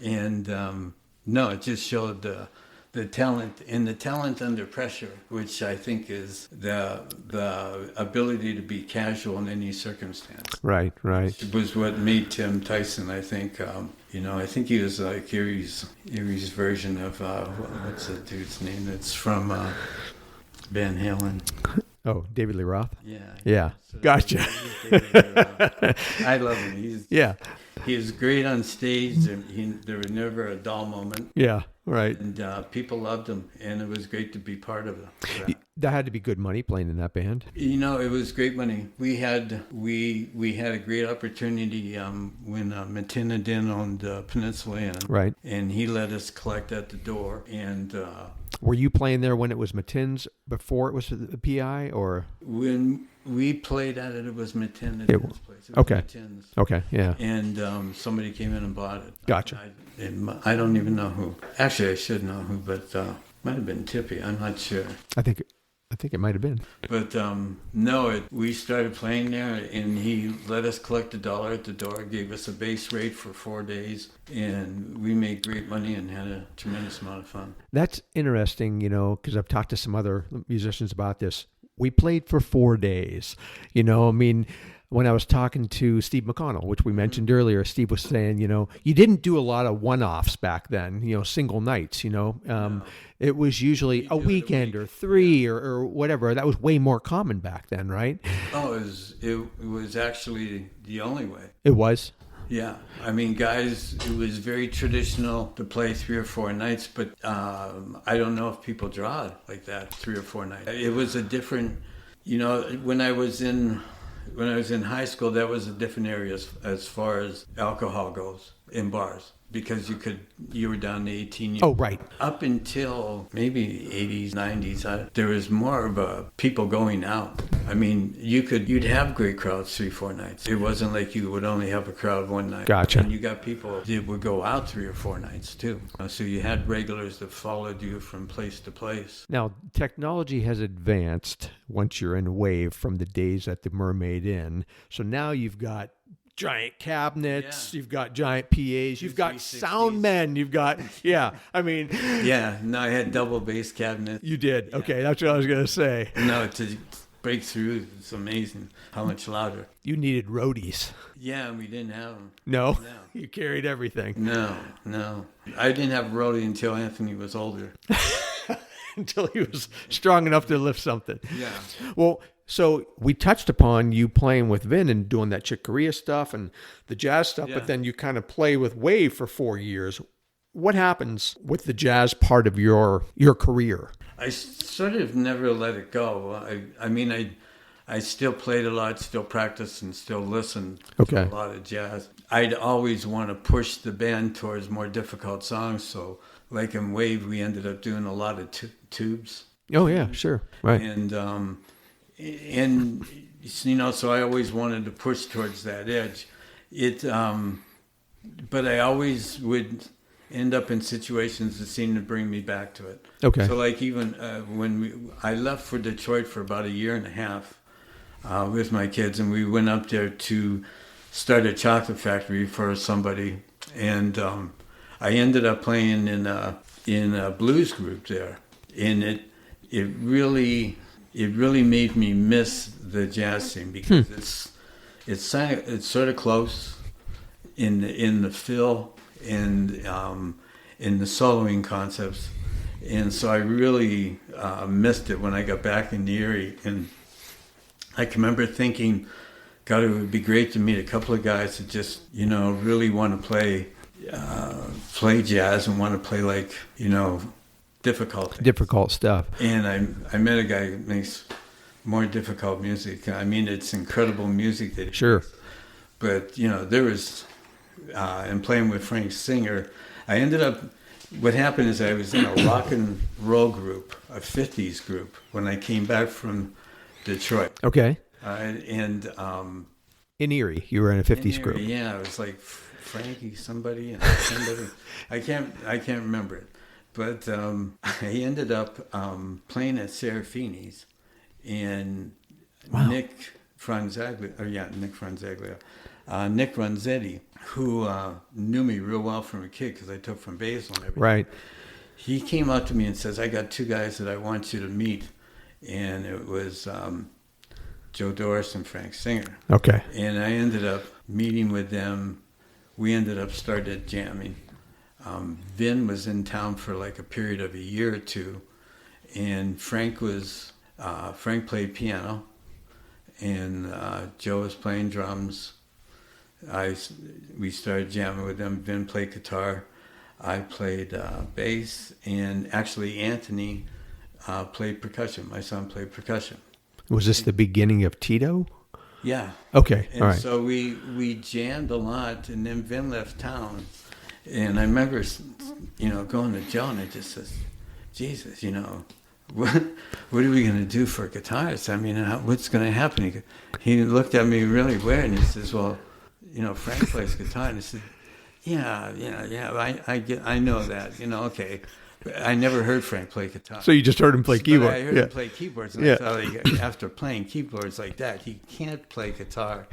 And it just showed the talent and the talent under pressure, which I think is the ability to be casual in any circumstance. Right. It was what made Tim Tyson, I think. I think he was like Erie's version of what's the dude's name? It's from Van Halen. Oh, David Lee Roth? Yeah. So gotcha. I love him. He was great on stage. And there was never a dull moment. Yeah, right. And people loved him, and it was great to be part of it. That had to be good money playing in that band. It was great money. We had a great opportunity when Matina Din owned Peninsula Inn. Right. And he let us collect at the door. And Were you playing there when it was Matin's before it was the PI, or When we played at it, it was Matin at this place. It was okay. Matin's. Okay, yeah. And somebody came in and bought it. Gotcha. I don't even know who. Actually, I should know who, but might have been Tippy. I'm not sure. I think it might have been. But no, we started playing there, and he let us collect $1 at the door, gave us a base rate for 4 days, and we made great money and had a tremendous amount of fun. That's interesting, because I've talked to some other musicians about this. We played for 4 days. I mean, when I was talking to Steve McConnell, which we mentioned earlier, Steve was saying, you didn't do a lot of one-offs back then, single nights, No. It was usually a weekend or 3 or whatever. That was way more common back then, right? Oh, it was actually the only way. It was? Yeah. I mean, guys, it was very traditional to play 3 or 4 nights, but I don't know if people draw it like that, 3 or 4 nights. It was a different, when I was in high school, that was a different area as far as alcohol goes in bars, because you were down to 18 years. Oh, right. Up until maybe 80s, 90s, there was more of a people going out. I mean, you'd have great crowds 3, 4 nights. It wasn't like you would only have a crowd one night. Gotcha. And you got people that would go out 3 or 4 nights too. So you had regulars that followed you from place to place. Now, technology has advanced once you're in a wave from the days at the Mermaid Inn. So now you've got giant cabinets, you've got giant PAs, you've got sound men, you've got, Yeah, no, I had double bass cabinet. You did? Yeah. Okay, that's what I was going to say. No, to break through, it's amazing how much louder. You needed roadies. Yeah, we didn't have them. No? You carried everything. No. I didn't have a roadie until Anthony was older. Until he was strong enough to lift something. Yeah. Well, so we touched upon you playing with Vin and doing that Chick Corea stuff and the jazz stuff, but then you kind of play with Wave for 4 years. What happens with the jazz part of your career? I sort of never let it go. I still played a lot, still practiced, and still listened to a lot of jazz. I'd always want to push the band towards more difficult songs, so like in Wave, we ended up doing a lot of tubes. Oh, yeah, sure. Right. And so I always wanted to push towards that edge. But I always would end up in situations that seemed to bring me back to it. Okay. So like even when I left for Detroit for about 1.5 years with my kids, and we went up there to start a chocolate factory for somebody, and I ended up playing in a blues group there, and it really made me miss the jazz scene, because it's sort of close in the fill and in the soloing concepts, and so I really missed it when I got back in the Erie. And I can remember thinking, God, it would be great to meet a couple of guys that just really want to play jazz and want to play like difficult stuff. And I met a guy who makes more difficult music. I mean, it's incredible music that he makes. But there was and playing with Frank Singer, I ended up. What happened is I was in a rock and roll group, a 50s group, when I came back from Detroit. Okay. In Erie, you were in a 50s group. Yeah, it was like Frankie, somebody, and somebody. I can't remember it, but I ended up playing at Serafini's, and Nick Ronzetti, who knew me real well from a kid because I took from Basel and everything. Right. He came up to me and says, "I got 2 guys that I want you to meet," and it was Joe Dorris and Frank Singer. Okay. And I ended up meeting with them. We ended up started jamming. Vin was in town for like a period of 1 year or 2, and Frank played piano, and Joe was playing drums. We started jamming with them. Vin played guitar. I played bass, and actually Anthony played percussion. My son played percussion. Was this the beginning of Tito? Yeah. Okay. And all right. so we jammed a lot, and then Vin left town, and I remember, going to Joe, and I just says, Jesus, what are we going to do for guitarists? I mean, what's going to happen? He looked at me really weird, and he says, well, Frank plays guitar. And I said, yeah, I know that, okay. But I never heard Frank play guitar. So you just heard him play keyboard. I heard him play keyboards, and I thought, after playing keyboards like that, he can't play guitar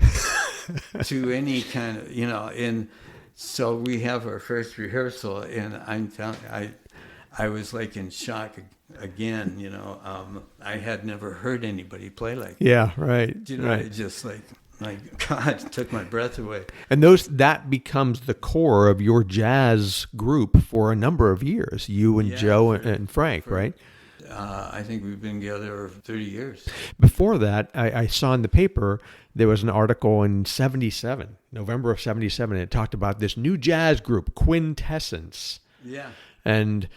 to any kind of, and so we have our first rehearsal, and I was like in shock again, I had never heard anybody play like that. Yeah, right. Right. It just like God, it took my breath away. And that becomes the core of your jazz group for a number of years, you and Joe and Frank, right? I think we've been together 30 years. Before that, I saw in the paper, there was an article in November of 77, and it talked about this new jazz group, Quintessence. Yeah. And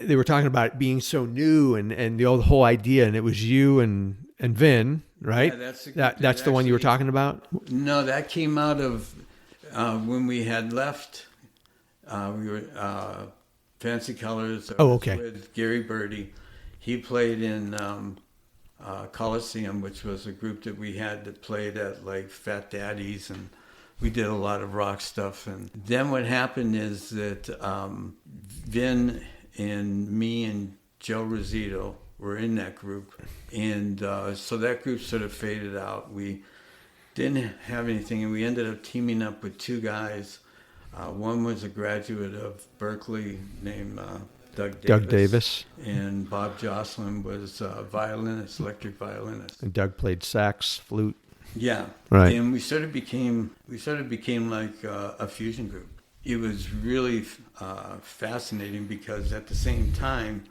they were talking about it being so new and the whole idea, and it was you and Vin, right? Yeah, that's the one you were talking about? No, that came out of when we had left. We were Fancy Colors. Okay. With Gary Birdie. He played in Coliseum, which was a group that we had that played at like Fat Daddy's, and we did a lot of rock stuff. And then what happened is that Vin and me and Joe Rosito were in that group, and so that group sort of faded out. We didn't have anything, and we ended up teaming up with two guys. One was a graduate of Berkeley named Doug Davis. And Bob Jocelyn was a violinist, electric violinist. And Doug played sax, flute. Yeah. Right. And we sort of became like a fusion group. It was really fascinating because at the same time,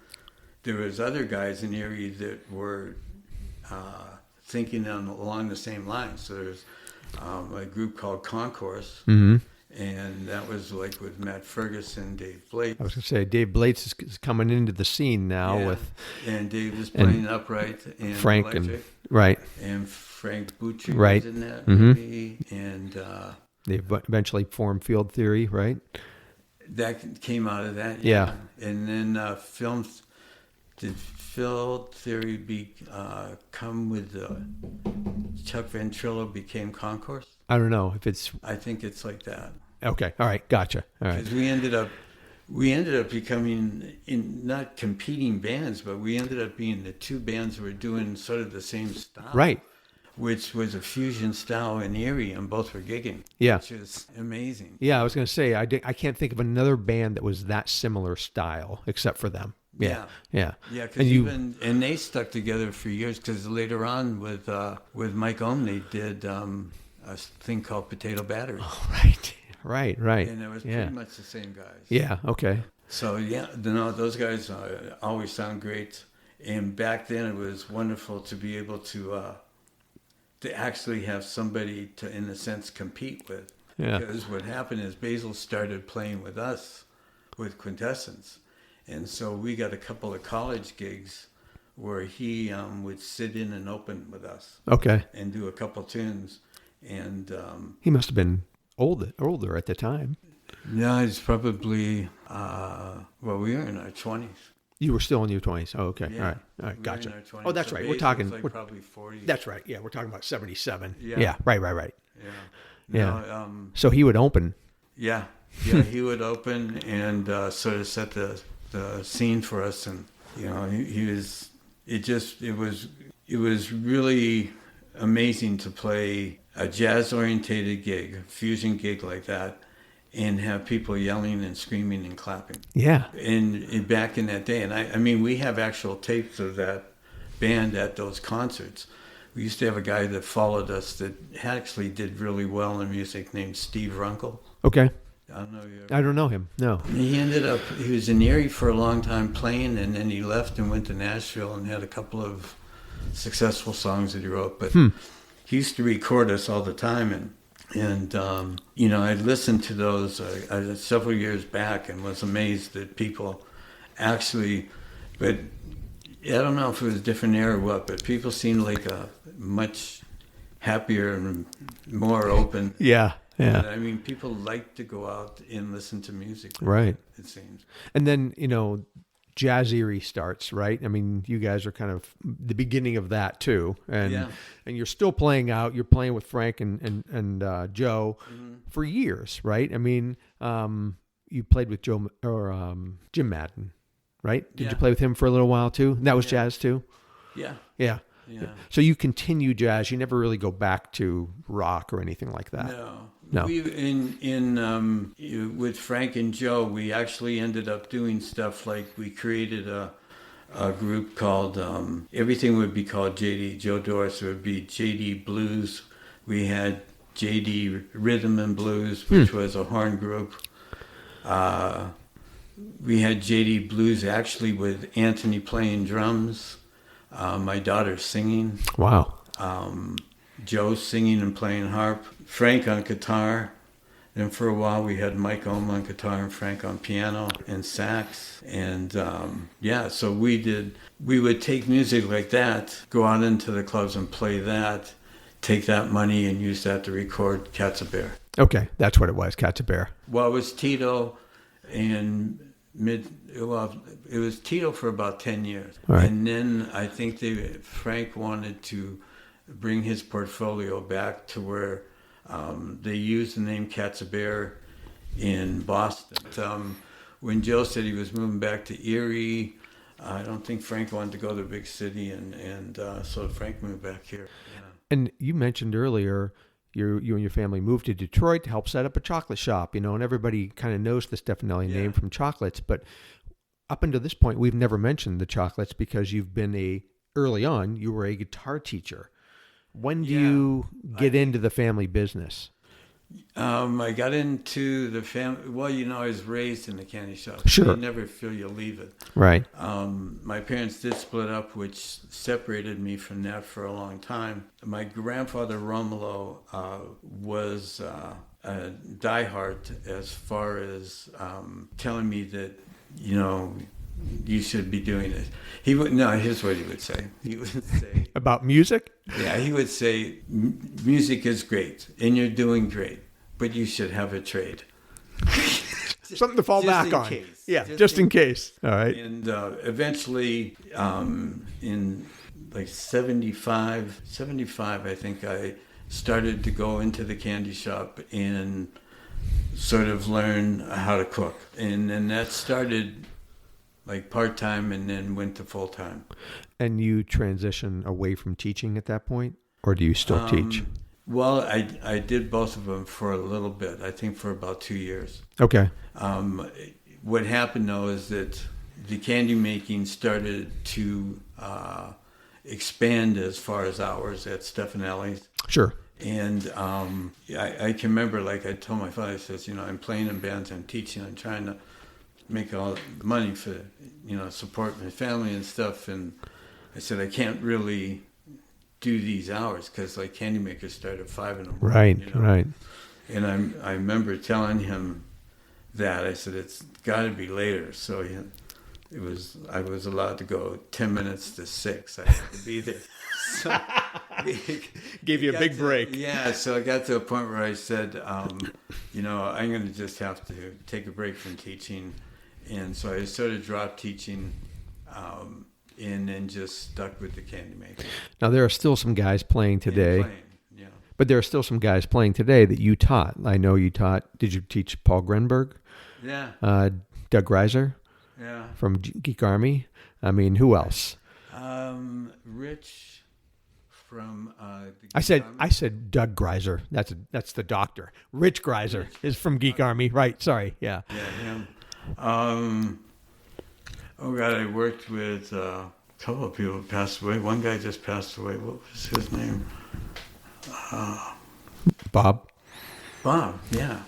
there was other guys in Erie that were thinking along the same lines. So there's a group called Concourse. Mm-hmm. And that was like with Matt Ferguson, Dave Blake. I was going to say, Dave Blades is coming into the scene now and Dave was playing upright and Frank electric. And Frank Bucci was in that maybe. And they eventually formed Field Theory, right? That came out of that. Yeah. And then did Field Theory come with Chuck Ventrilo became Concourse? I don't know if it's. I think it's like that. Okay. All right. Gotcha. All right. Because we ended up becoming not competing bands, but we ended up being the two bands that were doing sort of the same style. Right. Which was a fusion style in Erie, and both were gigging. Yeah. Which is amazing. Yeah, I was going to say, I can't think of another band that was that similar style except for them. Yeah. Yeah, because and they stuck together for years, because later on with Mike Ohm, they did a thing called Potato Battery. Oh, right. And it was pretty much the same guys. Yeah, okay. So, those guys always sound great. And back then it was wonderful to be able to actually have somebody to, in a sense, compete with. Yeah. Because what happened is Basil started playing with us, with Quintessence. And so we got a couple of college gigs where he would sit in and open with us. Okay. And do a couple tunes. And he must have been older at the time. No, he's probably we were in our 20s. You were still in your 20s. Oh, okay. Yeah. All right. Gotcha. In our 20s. Oh, that's so right. We're talking like probably 40. That's right. Yeah, we're talking about 77. Yeah. Right. Yeah. So he would open. Yeah, he would open and sort of set the scene for us, and he was. It was really amazing to play a jazz-orientated gig, a fusion gig like that, and have people yelling and screaming and clapping. Yeah. And back in that day, and I mean, we have actual tapes of that band at those concerts. We used to have a guy that followed us that actually did really well in music named Steve Runkle. Okay. I don't know him. No. He was in Erie for a long time playing, and then he left and went to Nashville and had a couple of successful songs that he wrote. But he used to record us all the time, and I listened to those several years back and was amazed that people actually, but I don't know if it was a different era or what, but people seemed like a much happier and more open. Yeah. And, I mean, people like to go out and listen to music. Right. It seems. And then, Jazz Erie starts, right? I mean, you guys are kind of the beginning of that too, and you're still playing out. You're playing with Frank and Joe for years, right? I mean, you played with Joe or Jim Madden, right? Did you play with him for a little while too? And that was jazz too. Yeah. Yeah. So you continue jazz. You never really go back to rock or anything like that. No. We with Frank and Joe, we actually ended up doing stuff like we created a group called everything would be called JD. Joe Dorris would be JD Blues. We had JD Rhythm and Blues, which was a horn group. We had JD Blues actually with Anthony playing drums. My daughter singing. Wow. Joe singing and playing harp. Frank on guitar. And for a while we had Mike Ohm on guitar and Frank on piano and sax. And so we would take music like that, go out into the clubs and play that, take that money and use that to record Cat's a Bear. Okay, that's what it was, Cat's a Bear. Well, it was Tito and it was Tito for about 10 years. Right. And then I think Frank wanted to bring his portfolio back to where they used the name Cat's a Bear in Boston. When Joe said he was moving back to Erie, I don't think Frank wanted to go to the big city, and so Frank moved back here. Yeah. And you mentioned earlier you and your family moved to Detroit to help set up a chocolate shop, and everybody kind of knows the Stefanelli name from chocolates. But up until this point, we've never mentioned the chocolates because you've been early on, you were a guitar teacher. When do you get into the family business? I got into the family. Well, I was raised in the candy shop. Sure. You never feel you leave it. Right. My parents did split up, which separated me from that for a long time. My grandfather, Romolo, was a diehard as far as telling me that, you should be doing it. Here's what he would say. He would say... About music? Yeah, he would say, music is great, and you're doing great, but you should have a trade. Something to fall back on. Case. Yeah, just in case. All right. And eventually, in like 75, I think I started to go into the candy shop and sort of learn how to cook. And then that started like part-time and then went to full-time. And you transition away from teaching at that point? Or do you still teach? Well, I did both of them for a little bit. I think for about 2 years. Okay. What happened, though, is that the candy making started to expand as far as hours at Stefanelli's. Sure. And I can remember, like I told my father, I says, I'm playing in bands, I'm teaching, I'm trying to make all the money for, support my family and stuff. And I said, I can't really do these hours because like candy makers start at 5 in the morning. Right. And I remember telling him that. I said, it's got to be later. So I was allowed to go 10 minutes to 6. I had to be there. So gave you a big break. Yeah, so I got to a point where I said, I'm going to just have to take a break from teaching. And so I sort of dropped teaching and then just stuck with the candy making. Now, there are still some guys playing today. Yeah. But there are still some guys playing today that you taught. I know you taught. Did you teach Paul Grenberg? Yeah. Doug Reiser? Yeah. From Geek Army? I mean, who else? Rich from I said Doug Greiser. That's the doctor. Rich Greiser is from Geek Army. Right. Sorry. Yeah. Yeah, him. Oh God, I worked with a couple of people who passed away. One guy just passed away. What was his name? Bob. Bob, yeah.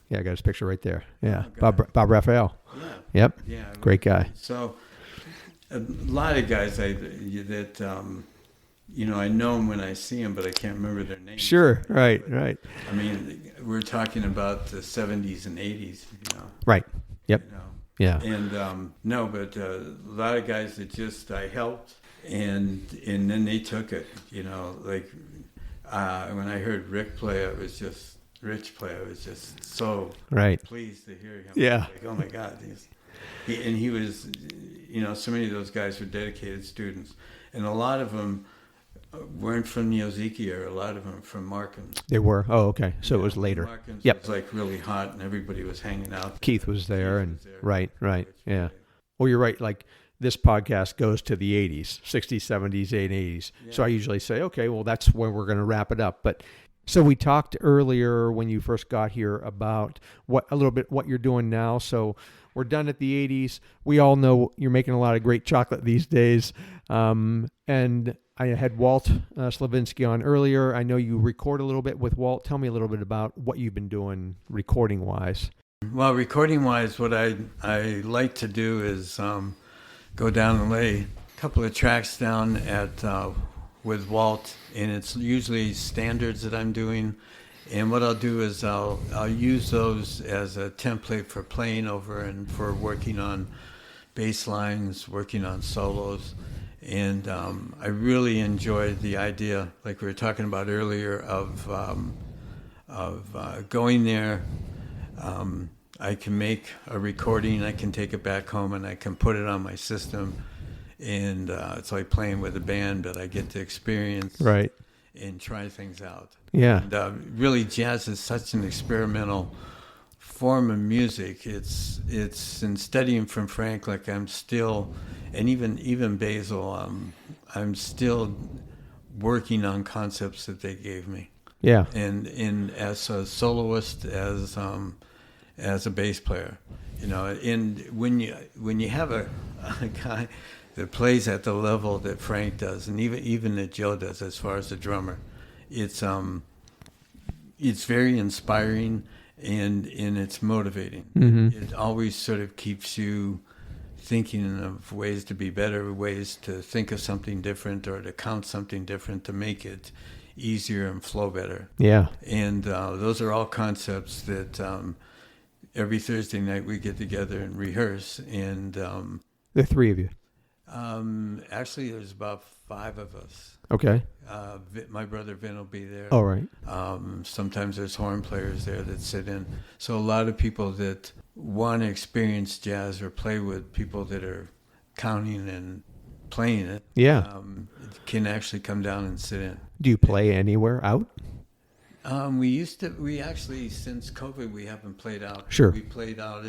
Yeah, I got his picture right there. Yeah, Oh, Bob Raphael. Yeah. Yep. Yeah. Great guy. So a lot of guys I know them when I see them, but I can't remember their names. Sure. Right. I mean, we're talking about the 70s and 80s, Right. Yep. Yeah. And but a lot of guys that just I helped, and then they took it. Like when I heard Rich play, I was just so right. pleased to hear him. Yeah. Like, oh my God, He was, so many of those guys were dedicated students, and a lot of them weren't from the Ozeki area. A lot of them from Markham's. They were. Oh, okay. So it was later. Markham's Yep. was like really hot, and everybody was hanging out. Keith was there, and right. Which Yeah. way. Well, you're right. Like this podcast goes to the 80s, 60s, 70s, and 80s. Yeah. So I usually say, okay, well, that's where we're going to wrap it up. But so we talked earlier when you first got here about a little bit what you're doing now. So we're done at the 80s. We all know you're making a lot of great chocolate these days. And I had Walt Slavinsky on earlier. I know you record a little bit with Walt. Tell me a little bit about what you've been doing recording-wise. Well, recording-wise, what I like to do is go down and lay a couple of tracks down with Walt, and it's usually standards that I'm doing. And what I'll do is I'll use those as a template for playing over and for working on bass lines, working on solos. And I really enjoy the idea, like we were talking about earlier, of going there. I can make a recording, I can take it back home, and I can put it on my system. And it's like playing with a band, but I get to experience Right. and try things out. Yeah. And really, jazz is such an experimental form of music. It's in studying from Frank, like I'm still, and even Basil, I'm still working on concepts that they gave me. Yeah. And as a soloist, as a bass player, and when you have a guy that plays at the level that Frank does, and even that Joe does, as far as the drummer, it's very inspiring and it's motivating. Mm-hmm. It always sort of keeps you thinking of ways to be better, ways to think of something different or to count something different to make it easier and flow better. Yeah. And those are all concepts that every Thursday night we get together and rehearse. And The three of you. actually, there's about 5 of us. Okay. My brother Vin will be there. All right. Sometimes there's horn players there that sit in. So a lot of people that want to experience jazz or play with people that are counting and playing it, Yeah. can actually come down and sit in. Do you play anywhere out? We actually, since COVID, we haven't played out. Sure. We played out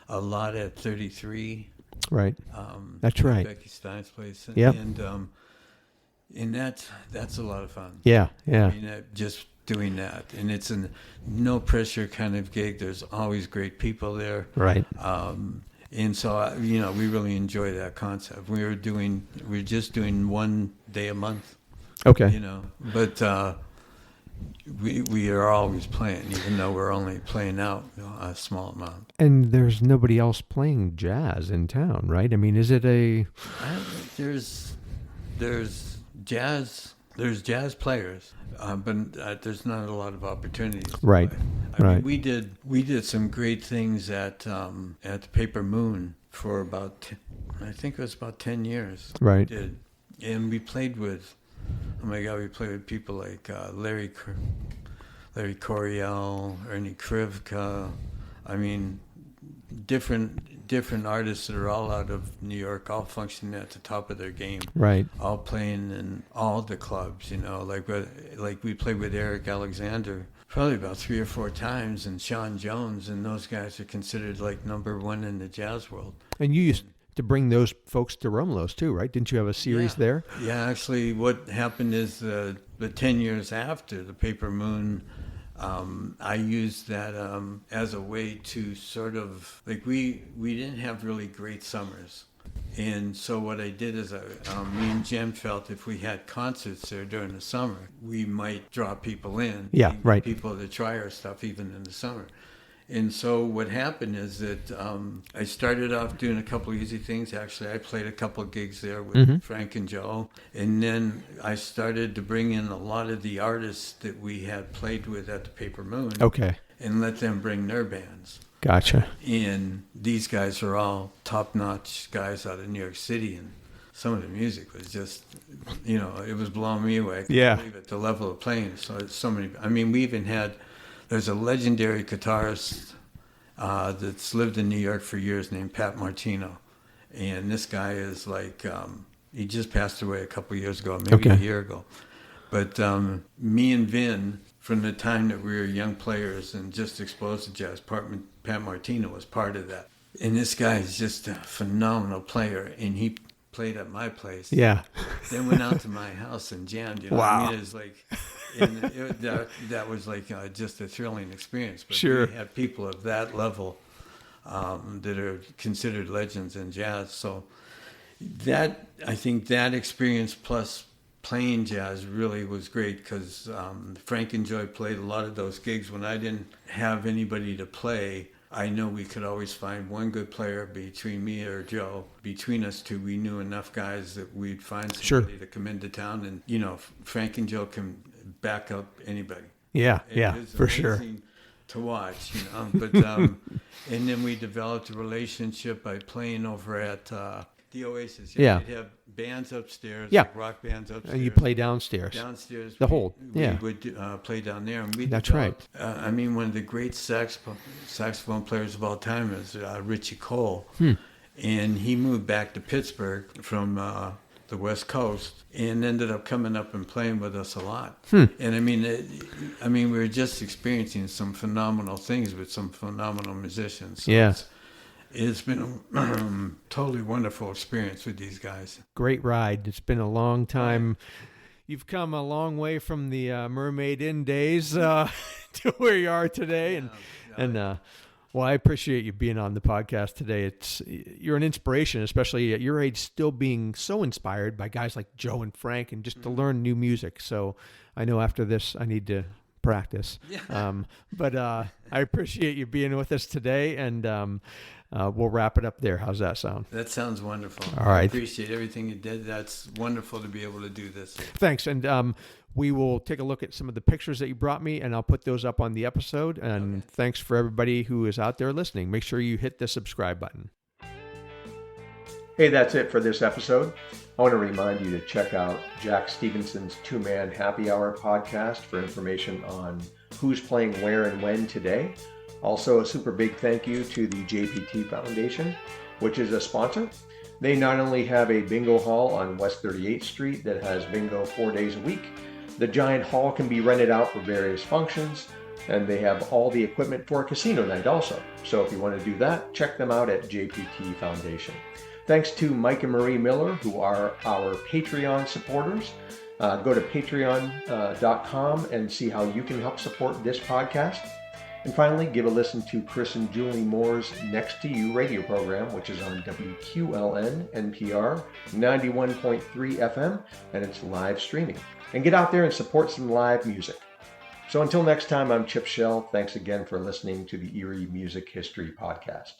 a lot at 33. Right. That's right. Becky Stein's place. Yep. And that's a lot of fun. Yeah. Yeah. I mean, just doing that. And it's a no pressure kind of gig. There's always great people there. Right. And so, we really enjoy that concept. We're just doing 1 day a month, Okay. but we are always playing, even though we're only playing out a small amount. And there's nobody else playing jazz in town, right? I mean, is it a... There's jazz players, but there's not a lot of opportunities. Right. I Right. mean, we did some great things at the Paper Moon for about, I think it was about 10 years. Right. We did, and we played with, oh my God, we played with people like Larry Coryell, Ernie Krivka. I mean, different artists that are all out of New York, all functioning at the top of their game. Right. All playing in all the clubs, like we played with Eric Alexander probably about 3 or 4 times, and Sean Jones, and those guys are considered like #1 in the jazz world. And you used to bring those folks to Romolo's too, right? Didn't you have a series there? Yeah, actually what happened is the 10 years after the Paper Moon, I used that as a way to sort of, like we didn't have really great summers. And so what I did is me and Jem felt if we had concerts there during the summer, we might draw people in. Yeah, right. People to try our stuff even in the summer. And so what happened is that I started off doing a couple of easy things. Actually, I played a couple of gigs there with Frank and Joe. And then I started to bring in a lot of the artists that we had played with at the Paper Moon. Okay. And let them bring their bands. Gotcha. And these guys are all top-notch guys out of New York City. And some of the music was just, it was blowing me away. I couldn't believe it, the level of playing. So many, I mean, we even had... There's a legendary guitarist that's lived in New York for years named Pat Martino. And this guy is like, he just passed away a couple of years ago, maybe a year ago. But me and Vin, from the time that we were young players and just exposed to jazz, Pat Martino was part of that. And this guy is just a phenomenal player, and he played at my place. Yeah. Then went out to my house and jammed. You know, Wow. I mean, it's like, and that was like just a thrilling experience. But Sure. we had people of that level that are considered legends in jazz. So I think that experience plus playing jazz really was great, because Frank and Joy played a lot of those gigs when I didn't have anybody to play. I know we could always find one good player between me or Joe. Between us two, we knew enough guys that we'd find somebody to come into town. And, you know, Frank and Joe can back up anybody. Yeah, It's for sure. amazing to watch, you know. But and then we developed a relationship by playing over at the Oasis. Yeah. We'd have bands upstairs, Yeah. like rock bands upstairs. And you play downstairs. Downstairs. The whole, yeah. We would play down there. And we That's right. I mean, one of the great saxophone players of all time is Richie Cole. And he moved back to Pittsburgh from the West Coast and ended up coming up and playing with us a lot. And I mean, we were just experiencing some phenomenal things with some phenomenal musicians. So Yeah. It's been a totally wonderful experience with these guys. Great ride. It's been a long time. You've come a long way from the Mermaid Inn days to where you are today. Well, I appreciate you being on the podcast today. You're an inspiration, especially at your age, still being so inspired by guys like Joe and Frank, and just to learn new music. So I know after this, I need to practice. But I appreciate you being with us today, and we'll wrap it up there. How's that sound? That sounds wonderful. All right. I appreciate everything you did. That's wonderful to be able to do this. Thanks. And we will take a look at some of the pictures that you brought me, and I'll put those up on the episode. And thanks for everybody who is out there listening. Make sure you hit the subscribe button. Hey, that's it for this episode. I want to remind you to check out Jack Stevenson's Two-Man Happy Hour podcast for information on who's playing where and when today. Also, a super big thank you to the JPT Foundation, which is a sponsor. They not only have a bingo hall on West 38th Street that has bingo 4 days a week, the giant hall can be rented out for various functions, and they have all the equipment for a casino night also. So if you want to do that, check them out at JPT Foundation. Thanks to Mike and Marie Miller, who are our Patreon supporters. Go to patreon.com and see how you can help support this podcast. And finally, give a listen to Chris and Julie Moore's Next to You radio program, which is on WQLN NPR 91.3 FM, and it's live streaming. And get out there and support some live music. So until next time, I'm Chip Shell. Thanks again for listening to the Erie Music History Podcast.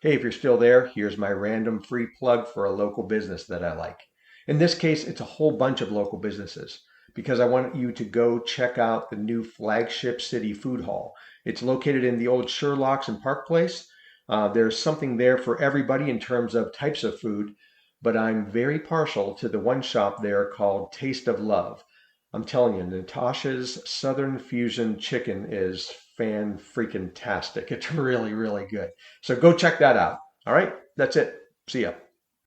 Hey, if you're still there, here's my random free plug for a local business that I like. In this case, it's a whole bunch of local businesses, because I want you to go check out the new Flagship City Food Hall. It's located in the old Sherlock's in Park Place. There's something there for everybody in terms of types of food, but I'm very partial to the one shop there called Taste of Love. I'm telling you, Natasha's Southern Fusion Chicken is fan-freaking-tastic. It's really, really good. So go check that out. All right, that's it. See ya.